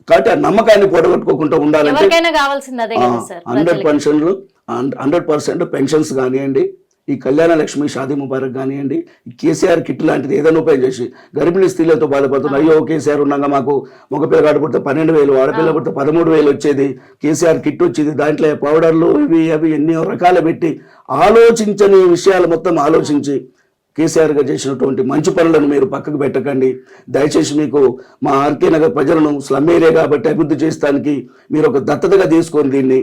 కాబట్టి ఆ నమ్మకాన్ని పొడగొట్టుకోకుండా ఉండాలంటే 100% పెన్షన్స్ కానివ్వండి, ఈ కళ్యాణ లక్ష్మి, షాదీ ముబారక్ కానివ్వండి, ఈ కేసీఆర్ కిట్ లాంటిది ఏదైనా ఉపయోగం చేసి గర్భిణీ స్త్రీలతో బాధపడుతున్నారు. అయ్యో కేసీఆర్ ఉన్నాగా మాకు మగ పిల్లగాడు పుడితే 12,000, ఆడపిల్ల పుడితే 13,000 వచ్చేది, కేసీఆర్ కిట్ వచ్చేది, దాంట్లో పౌడర్లు ఇవి ఎన్నో రకాలు పెట్టి ఆలోచించని విషయాలు మొత్తం ఆలోచించి కేసీఆర్ గారు చేసినటువంటి మంచి పనులను మీరు పక్కకు పెట్టకండి. దయచేసి మీకు మా ఆర్కే నగర్ ప్రజలను స్లమ్ ఏరియా కాబట్టి అభివృద్ధి చేయడానికి మీరు ఒక దత్తతగా తీసుకొని దీన్ని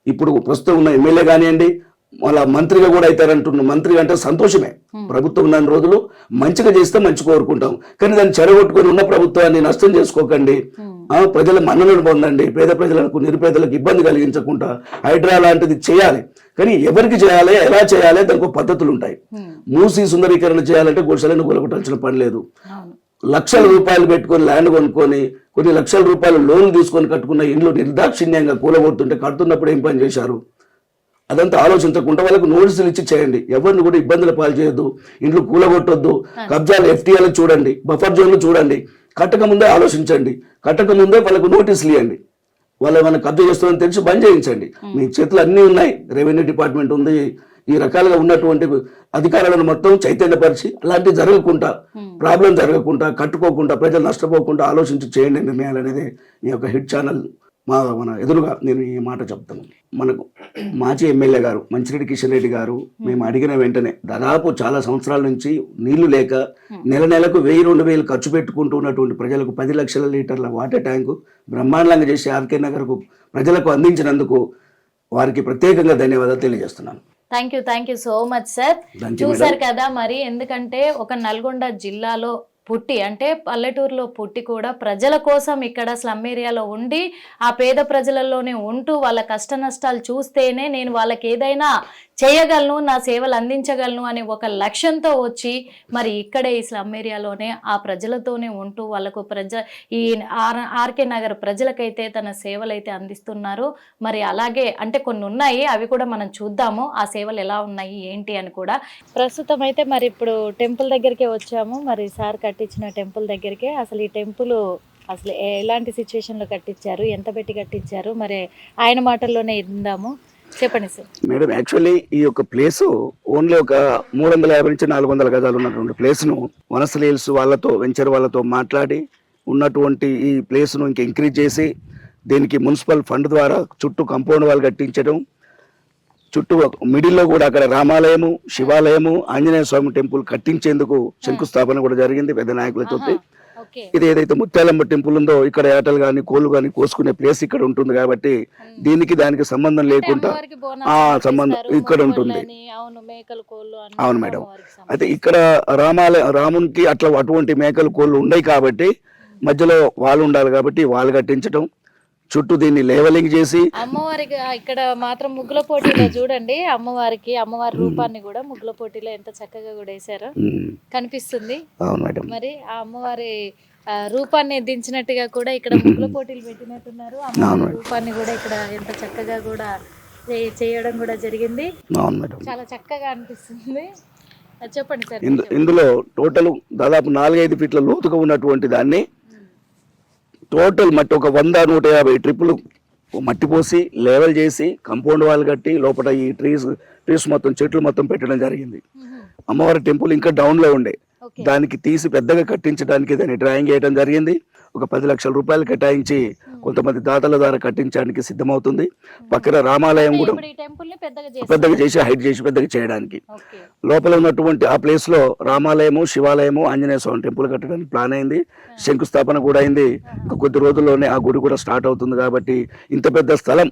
ఇప్పుడు ప్రస్తుతం ఉన్న ఎమ్మెల్యే కానివ్వండి, వాళ్ళ మంత్రిగా కూడా అవుతారంటున్నాం. మంత్రి అంటే సంతోషమే. ప్రభుత్వం ఉన్న రోజులు మంచిగా చేస్తే మంచి కోరుకుంటాం. కానీ దాన్ని చెడగొట్టుకొని ఉన్న ప్రభుత్వాన్ని నష్టం చేసుకోకండి. ప్రజల మన్ననలు పొందండి. పేద ప్రజలకు, నిరుపేదలకు ఇబ్బంది కలిగించకుండా హైడ్రా లాంటిది చేయాలి. కానీ ఎవరికి చేయాలి, ఎలా చేయాలి, దానికి పద్ధతులు ఉంటాయి. మూసి సుందరీకరణ చేయాలంటే గుడిసెలను కూలగొట్టాల్సిన పని లేదు. లక్షల రూపాయలు పెట్టుకొని ల్యాండ్ కొనుక్కొని కొన్ని లక్షల రూపాయలు లోన్లు తీసుకొని కట్టుకున్న ఇండ్లు నిర్దాక్షిణ్యంగా కూలగొడుతుంటే కడుతున్నప్పుడు ఏం పని చేశారు? అదంతా ఆలోచించకుండా వాళ్ళకు నోటీసులు ఇచ్చి చేయండి. ఎవరిని కూడా ఇబ్బందుల పాలు చేయొద్దు, ఇండ్లు కూలగొట్టొద్దు. కబ్జాలు ఎఫ్టీఆలు చూడండి, బఫర్ జోన్లు చూడండి. కట్టక ముందే ఆలోచించండి, కట్టక ముందే వాళ్ళకు నోటీసులు ఇవ్వండి. వాళ్ళు ఏమైనా కబ్జా చేస్తామని తెలిసి బంద్ చేయించండి. మీ చేతులు అన్నీ ఉన్నాయి, రెవెన్యూ డిపార్ట్మెంట్ ఉంది, ఈ రకాలుగా ఉన్నటువంటి అధికారులను మొత్తం చైతన్యపరిచి అలాంటివి జరగకుండా, ప్రాబ్లం జరగకుండా, కట్టుకోకుండా, ప్రజలు నష్టపోకుండా ఆలోచించి చేయండి నిర్ణయాలు అనేది ఈ యొక్క హిట్ ఛానల్ మన ఎదురుగా నేను ఈ మాట చెప్తాను. మనకు మాజీ ఎమ్మెల్యే గారు మంచిరెడ్డి కిషన్ రెడ్డి గారు మేము అడిగిన వెంటనే దాదాపు చాలా సంవత్సరాల నుంచి నీళ్లు లేక నెలకు 1,000-2,000 ఖర్చు పెట్టుకుంటూ ఉన్నటువంటి ప్రజలకు 10 లక్షల లీటర్ల వాటర్ ట్యాంకు బ్రహ్మాండంగా చేసి ఆర్కే నగర్కు ప్రజలకు అందించినందుకు వారికి ప్రత్యేకంగా ధన్యవాదాలు తెలియజేస్తున్నాను. Thank you so much sir. Thank you, చూసారు కదా మరి, ఎందుకంటే ఒక నల్గొండ జిల్లాలో పుట్టి, అంటే పల్లెటూరులో పుట్టి కూడా ప్రజల కోసం ఇక్కడ స్లమ్ ఏరియాలో ఉండి ఆ పేద ప్రజలలోనే ఉంటూ వాళ్ళ కష్ట నష్టాలు చూస్తేనే నేను వాళ్ళకి ఏదైనా చేయగలను, నా సేవలు అందించగలను అనే ఒక లక్ష్యంతో వచ్చి మరి ఇక్కడే ఈ స్లమ్ ఏరియాలోనే ఆ ప్రజలతోనే ఉంటూ వాళ్ళకు ఈ ఆర్కే నగర్ ప్రజలకైతే తన సేవలు అయితే అందిస్తున్నారు. మరి అలాగే అంటే కొన్ని ఉన్నాయి, అవి కూడా మనం చూద్దాము ఆ సేవలు ఎలా ఉన్నాయి ఏంటి అని కూడా. ప్రస్తుతం అయితే మరి ఇప్పుడు టెంపుల్ దగ్గరికే వచ్చాము. మరి సార్ కట్టించిన టెంపుల్ దగ్గరికే. అసలు ఈ టెంపుల్ అసలు ఎలాంటి సిచ్యువేషన్లో కట్టించారు, ఎంత పెట్టి కట్టించారు, మరి ఆయన మాటల్లోనే ఇందాము. చెప్పండి సార్. మేడం, యాక్చువల్లీ ఈ యొక్క ప్లేస్ ఓన్లీ ఒక 350 నుంచి 400 గజాలు ఉన్నటువంటి ప్లేస్ను వనస్థలి హిల్స్ వాళ్ళతో, వెంచర్ వాళ్ళతో మాట్లాడి ఉన్నటువంటి ఈ ప్లేస్ను ఇంకా ఇంక్రీజ్ చేసి దీనికి మున్సిపల్ ఫండ్ ద్వారా చుట్టూ కాంపౌండ్ వాళ్ళు కట్టించడం, చుట్టూ మిడిల్లో కూడా అక్కడ రామాలయము, శివాలయము, ఆంజనేయ స్వామి టెంపుల్ కట్టించేందుకు శంకుస్థాపన కూడా జరిగింది పెద్ద నాయకులతో. ఇది ఏదైతే ముత్యాలమ్మ టెంపుల్ ఉందో ఇక్కడ ఏటలు కానీ కోళ్ళు కానీ కోసుకునే ప్లేస్ ఇక్కడ ఉంటుంది కాబట్టి దీనికి దానికి సంబంధం లేకుండా సంబంధం ఇక్కడ ఉంటుంది. అవును మేడం. అయితే ఇక్కడ రామునికి అటువంటి మేకలు కోళ్ళు ఉన్నాయి కాబట్టి మధ్యలో వాళ్ళు ఉండాలి కాబట్టి వాళ్ళు కట్టించడం, చుట్టూ దీన్ని లేవలింగ్ చేసి అమ్మవారికి ఇక్కడ మాత్రం ముగ్గుల పోటీలో చూడండి, అమ్మవారి రూపాన్ని కూడా ముగ్గుల పోటీలో ఎంత చక్కగా కూడా వేశారో కనిపిస్తుంది. అవును మేడం. మరి ఆ అమ్మవారి రూపాన్ని దించినట్టుగా కూడా ఇక్కడ ముగ్గుల పోటీలు పెట్టినట్టున్నారు. అమ్మవారి రూపాన్ని కూడా ఇక్కడ ఎంత చక్కగా కూడా చేయడం కూడా జరిగింది. అవును మేడం. చాలా చక్కగా అనిపిస్తుంది. చెప్పండి సార్. ఇందులో టోటల్ దాదాపు 4-5 ఫీట్ల లోతుగా ఉన్నటువంటి దాన్ని టోటల్ మట్టి ఒక 100-150 ట్రిప్పులు మట్టి పోసి లెవెల్ చేసి కాంపౌండ్ వాల్ కట్టి లోపల ఈ ట్రీస్ మొత్తం చెట్లు మొత్తం పెట్టడం జరిగింది. అమ్మవారి టెంపుల్ ఇంకా డౌన్ లో ఉండే దానికి తీసి పెద్దగా కట్టించడానికి దాన్ని డ్రాయింగ్ చేయడం జరిగింది. ఒక 10 లక్షల రూపాయలు కేటాయించి కొంతమంది దాతల ద్వారా కట్టించడానికి సిద్ధమవుతుంది. పక్కన రామాలయం కూడా పెద్దగా చేసి హైట్ చేసి పెద్దగా చేయడానికి లోపల ఉన్నటువంటి ఆ ప్లేస్ లో రామాలయము, శివాలయము, ఆంజనేయ స్వామి టెంపుల్ కట్టడానికి ప్లాన్ అయింది. శంకుస్థాపన కూడా అయింది. ఇంకా కొద్ది రోజుల్లోనే ఆ గుడి కూడా స్టార్ట్ అవుతుంది. కాబట్టి ఇంత పెద్ద స్థలం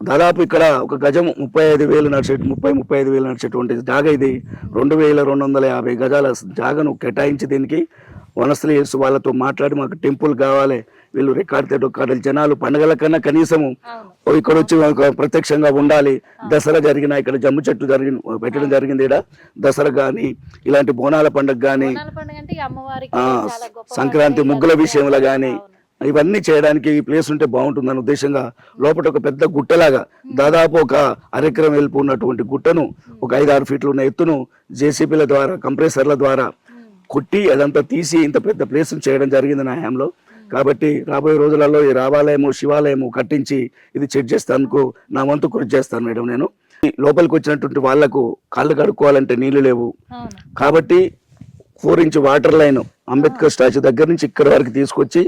దాదాపు ఇక్కడ ఒక గజం 35,000 నడిచేటువంటి జాగా ఇది 2,250 గజాల జాగను కేటాయించి దీనికి వనస్థలి హిల్స్ వాళ్ళతో మాట్లాడి మాకు టెంపుల్ కావాలి, వీళ్ళు రికార్డు జనాలు పండుగల కన్నా కనీసము ఇక్కడ వచ్చి ప్రత్యక్షంగా ఉండాలి. దసరా జరిగిన ఇక్కడ జమ్ము చెట్టు పెట్టడం జరిగింది. ఇక్కడ దసరా కానీ ఇలాంటి బోనాల పండుగ కానీ సంక్రాంతి ముగ్గుల విషయంలో కానీ ఇవన్నీ చేయడానికి ఈ ప్లేస్ ఉంటే బాగుంటుందన్న ఉద్దేశంగా లోపల ఒక పెద్ద గుట్టలాగా దాదాపు ఒక అరెకరం వెళ్ళిపో ఉన్నటువంటి గుట్టను ఒక 5-6 ఫీట్లు ఉన్న ఎత్తును జేసీబీల ద్వారా, కంప్రెసర్ల ద్వారా కొట్టి అదంతా తీసి ఇంత పెద్ద ప్లేస్ చేయడం జరిగింది నా హయాంలో. కాబట్టి రాబోయే రోజులలో ఈ రామాలయము, శివాలయము కట్టించి ఇది చెక్ చేస్తాను, నా వంతు కృషి చేస్తాను మేడం. నేను లోపలికి వచ్చినటువంటి వాళ్లకు కాళ్ళు కడుక్కోవాలంటే నీళ్లు లేవు కాబట్టి 4 inch water line Ambedkar statue దగ్గర నుంచి ఇక్కడ వరకు తీసుకొచ్చి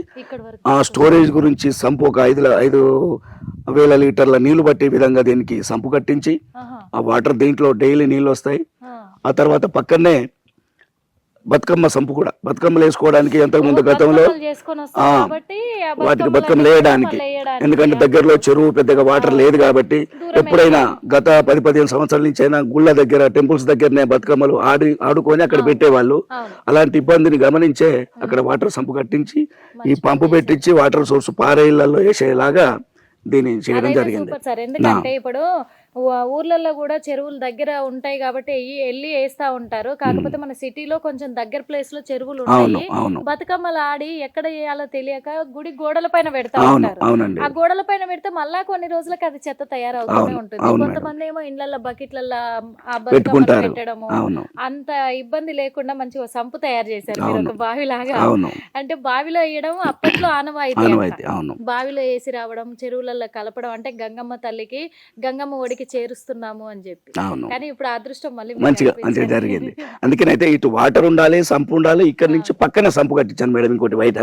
ఆ స్టోరేజ్ గురించి సంపు ఒక 5,000 లీటర్ల నీళ్లు పట్టే విధంగా దీనికి సంపు కట్టించి ఆ వాటర్ దీంట్లో డైలీ నీళ్లు వస్తాయి. ఆ తర్వాత పక్కనే బతుకమ్మ సంపు కూడా, బతుకమ్మలు వేసుకోవడానికి ఎంతకు ముందు గతంలో వాటికి బతుకమ్మలు వేయడానికి, ఎందుకంటే దగ్గరలో చెరువు పెద్దగా వాటర్ లేదు కాబట్టి ఎప్పుడైనా గత 10-15 సంవత్సరాల నుంచి అయినా గుళ్ళ దగ్గర, టెంపుల్స్ దగ్గరనే బతుకమ్మలు ఆడుకొని అక్కడ పెట్టేవాళ్ళు. అలాంటి ఇబ్బందిని గమనించే అక్కడ వాటర్ సంపు కట్టించి ఈ పంపు పెట్టించి వాటర్ సోర్స్ పారేళ్లలో వేసేలాగా దీన్ని చేయడం జరిగింది. ఎందుకంటే ఇప్పుడు ఊర్లలో కూడా చెరువులు దగ్గర ఉంటాయి కాబట్టి వెళ్ళి వేస్తా ఉంటారు. కాకపోతే మన సిటీలో కొంచెం దగ్గర ప్లేస్ లో చెరువులు ఉంటాయి. బతుకమ్మలు ఆడి ఎక్కడ వేయాలో తెలియక గుడి గోడల పైన పెడతా ఉంటారు. ఆ గోడల పైన పెడితే మళ్ళా కొన్ని రోజులకి అది చెత్త తయారవుతూనే ఉంటుంది. కొంతమంది ఏమో ఇండ్లలో బకెట్లలో ఆ బతుకమ్మలు పెట్టడము, అంత ఇబ్బంది లేకుండా మంచిగా సంపు తయారు చేశారు మీరు, ఒక బావి లాగా. అంటే బావిలో వేయడం అప్పట్లో ఆనవాయితీ. బావిలో వేసి రావడం, చెరువులలో కలపడం, అంటే గంగమ్మ తల్లికి, గంగమ్మ ఒడికి చేరుస్తున్నాము అని చెప్పి. కానీ ఇప్పుడు అదృష్టం మళ్ళీ మంచిగా జరిగింది. అందుకనైతే ఇటు వాటర్ ఉండాలి, సంపు ఉండాలి. ఇక్కడ నుంచి పక్కన సంపు కట్టించాను మేడం. ఇంకోటి బయట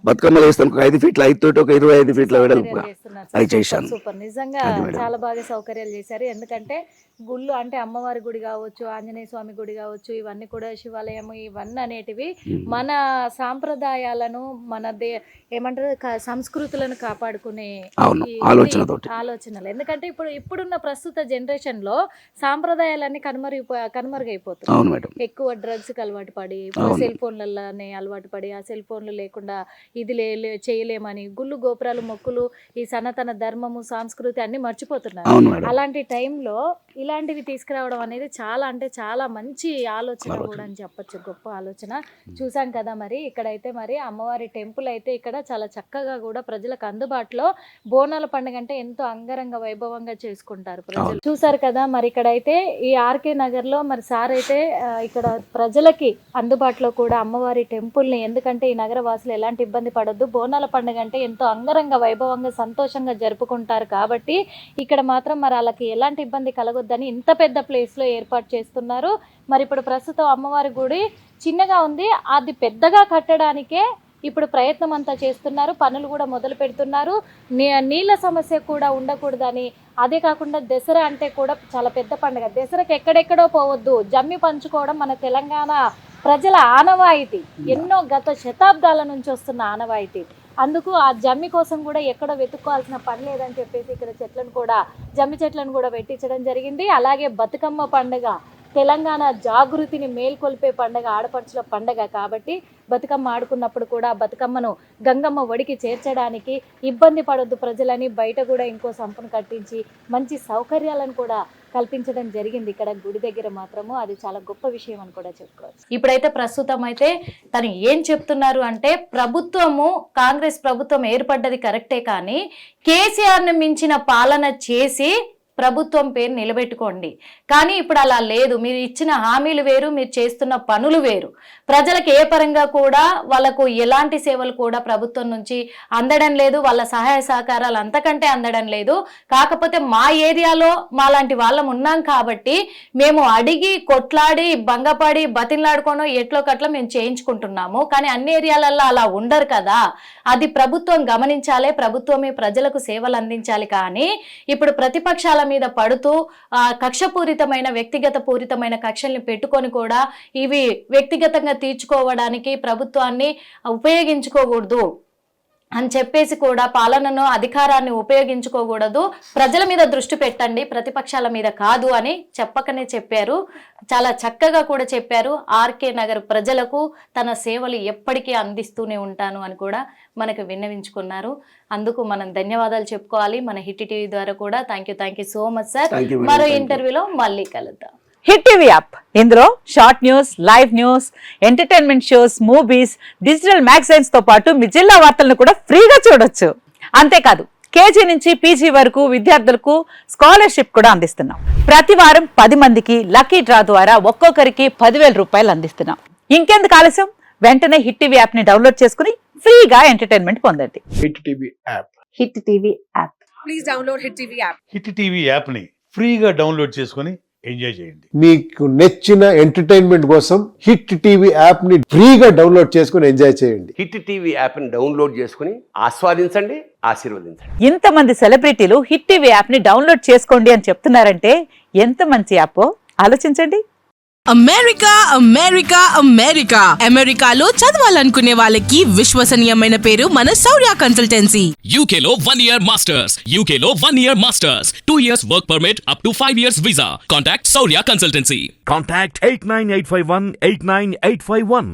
బతుకమ్మలు వేస్తాను ఒక 5 ఫీట్ల 5 తోటి ఒక 25 ఫీట్ల వెడల్పుగా అవి చేశాను. సూపర్, నిజంగా చాలా బాగా సౌకర్యాలు చేశారు. ఎందుకంటే గుళ్ళు అంటే అమ్మవారి గుడి కావచ్చు, ఆంజనేయ స్వామి గుడి కావచ్చు, ఇవన్నీ కూడా శివాలయం, ఇవన్నీ అనేటివి మన సాంప్రదాయాలను మన ఏమంటారు సంస్కృతులను కాపాడుకునే ఆలోచనలు. ఎందుకంటే ఇప్పుడున్న ప్రస్తుత జనరేషన్ లో సాంప్రదాయాలన్నీ కనుమరుగైపోతున్నాయి. ఎక్కువ డ్రగ్స్ కి అలవాటు పడి, సెల్ ఫోన్లలోనే అలవాటు పడి, ఆ సెల్ ఫోన్లు లేకుండా ఇది చేయలేమని గుళ్ళు గోపురాలు మొక్కులు ఈ సనాతన ధర్మము సంస్కృతి అన్ని మర్చిపోతున్నారు. అలాంటి టైంలో ఇలాంటివి తీసుకురావడం అనేది చాలా అంటే చాలా మంచి ఆలోచన కూడా అని చెప్పొచ్చు, గొప్ప ఆలోచన. చూసాం కదా మరి ఇక్కడైతే మరి అమ్మవారి టెంపుల్ అయితే ఇక్కడ చాలా చక్కగా కూడా ప్రజలకు అందుబాటులో బోనాల పండుగ అంటే ఎంతో అంగరంగ వైభవంగా చేసుకుంటారు ప్రజలు. చూసారు కదా మరి ఇక్కడైతే ఈ ఆర్కే నగర్ లో మరి సార్ అయితే ఇక్కడ ప్రజలకి అందుబాటులో కూడా అమ్మవారి టెంపుల్ ని, ఎందుకంటే ఈ నగర వాసులు ఎలాంటి ఇబ్బంది పడొద్దు, బోనాల పండుగ అంటే ఎంతో అంగరంగ వైభవంగా సంతోషంగా జరుపుకుంటారు కాబట్టి ఇక్కడ మాత్రం మరి వాళ్ళకి ఎలాంటి ఇబ్బంది కలగొద్దని ఇంత పెద్ద ప్లేస్ లో ఏర్పాటు చేస్తున్నారు. మరి ఇప్పుడు ప్రస్తుతం అమ్మవారి గుడి చిన్నగా ఉంది, అది పెద్దగా కట్టడానికే ఇప్పుడు ప్రయత్నం అంతా చేస్తున్నారు, పనులు కూడా మొదలు పెడుతున్నారు. నీళ్ళ సమస్య కూడా ఉండకూడదని, అదే కాకుండా దసరా అంటే కూడా చాలా పెద్ద పండుగ, దసరాకి ఎక్కడెక్కడో పోవద్దు, జమ్మి పంచుకోవడం మన తెలంగాణ ప్రజల ఆనవాయితీ, ఎన్నో గత శతాబ్దాల నుంచి వస్తున్న ఆనవాయితీ. అందుకు ఆ జమ్మి కోసం కూడా ఎక్కడో వెతుక్కోవాల్సిన పని లేదని చెప్పేసి ఇక్కడ జమ్మి చెట్లను కూడా పెట్టించడం జరిగింది. అలాగే బతుకమ్మ పండుగ తెలంగాణ జాగృతిని మేల్కొల్పే పండుగ, ఆడపడుచుల పండుగ కాబట్టి బతుకమ్మ ఆడుకున్నప్పుడు కూడా బతుకమ్మను గంగమ్మ ఒడికి చేర్చడానికి ఇబ్బంది పడొద్దు ప్రజలని బయట కూడా ఇంకో సంపను కట్టించి మంచి సౌకర్యాలను కూడా కల్పించడం జరిగింది ఇక్కడ గుడి దగ్గర. మాత్రము అది చాలా గొప్ప విషయం అని కూడా చెప్పుకోవచ్చు. ఇప్పుడైతే ప్రస్తుతం అయితే తను ఏం చెప్తున్నారు అంటే, ప్రభుత్వము కాంగ్రెస్ ప్రభుత్వం ఏర్పడ్డది కరెక్టే, కానీ కేసీఆర్ని మించిన పాలన చేసి ప్రభుత్వం పేరు నిలబెట్టుకోండి. కానీ ఇప్పుడు అలా లేదు. మీరు ఇచ్చిన హామీలు వేరు, మీరు చేస్తున్న పనులు వేరు. ప్రజలకు ఏ పరంగా కూడా వాళ్ళకు ఎలాంటి సేవలు కూడా ప్రభుత్వం నుంచి అందడం లేదు, వాళ్ళ సహాయ సహకారాలు అంతకంటే అందడం లేదు. కాకపోతే మా ఏరియాలో మాలాంటి వాళ్ళం ఉన్నాం కాబట్టి మేము అడిగి కొట్లాడి భంగపడి బతిలాడుకోనో ఎట్లో కట్లా మేము చేయించుకుంటున్నాము. కానీ అన్ని ఏరియాలలో అలా ఉండరు కదా, అది ప్రభుత్వం గమనించాలి, ప్రభుత్వమే ప్రజలకు సేవలు అందించాలి. కానీ ఇప్పుడు ప్రతిపక్షాల మీద పడుతూ కక్షపూరితమైన వ్యక్తిగత పూరితమైన కక్షల్ని పెట్టుకొని కూడా ఇవి వ్యక్తిగతంగా తీర్చుకోవడానికి ప్రభుత్వాన్ని ఉపయోగించుకోకూడదు అని చెప్పేసి కూడా పాలనను అధికారాన్ని ఉపయోగించుకోకూడదు, ప్రజల మీద దృష్టి పెట్టండి ప్రతిపక్షాల మీద కాదు అని చెప్పకనే చెప్పారు. చాలా చక్కగా కూడా చెప్పారు. ఆర్కే నగర్ ప్రజలకు తన సేవలు ఎప్పటికీ అందిస్తూనే ఉంటాను అని కూడా మనకు విన్నవించుకున్నారు. అందుకు మనం ధన్యవాదాలు చెప్పుకోవాలి మన హిట్ టీవీ ద్వారా కూడా. Thank you so much sir. మరో ఇంటర్వ్యూలో మళ్ళీ కలుద్దాం. హిట్ టీవీ యాప్, ఇందులో short news, live news, entertainment shows, movies, digital magazines తో పాటు మీ జిల్లా వార్తలను కూడా ఫ్రీగా చూడొచ్చు. అంతేకాదు కేజీ నుంచి పీజీ వరకు విద్యార్థులకు స్కాలర్షిప్ కూడా అందిస్తున్నాం. ప్రతి వారం 10 మందికి లక్కీ డ్రా ద్వారా ఒక్కొక్కరికి 10,000 రూపాయలు అందిస్తున్నాం. ఇంకెందుకు ఆలస్యం, వెంటనే హిట్ టీవీ యాప్ ని డౌన్లోడ్ చేసుకుని ఫ్రీగా ఎంటర్టైన్మెంట్ పొందండి. Hit TV app. Hit TV app. Please download hit TV app. Hit TV app ని ఫ్రీగా డౌన్లోడ్ చేసుకుని ఎంజాయ్ చేయండి. మీకు నచ్చిన ఎంటర్టైన్మెంట్ కోసం హిట్ టీవీ యాప్ ని ఫ్రీగా డౌన్లోడ్ చేసుకుని ఎంజాయ్ చేయండి. హిట్ టీవీ యాప్ ని డౌన్లోడ్ చేసుకుని ఆస్వాదించండి, ఆశీర్వదించండి. ఇంతమంది సెలబ్రిటీలు హిట్ టీవీ యాప్ ని డౌన్లోడ్ చేసుకోండి అని చెప్తున్నారంటే ఎంత మంచి యాప్ ఆలోచించండి. అమెరికా అమెరికా అమెరికా అమెరికాలో చదవాలనుకునే వాళ్ళకి విశ్వసనీయమైన పేరు మన శౌర్య కన్సల్టెన్సీ. UK లో 1 year masters. UK లో 1 year masters. 2 years work permit up to 5 years visa. Contact Saurya Consultancy. Contact 89851 89851.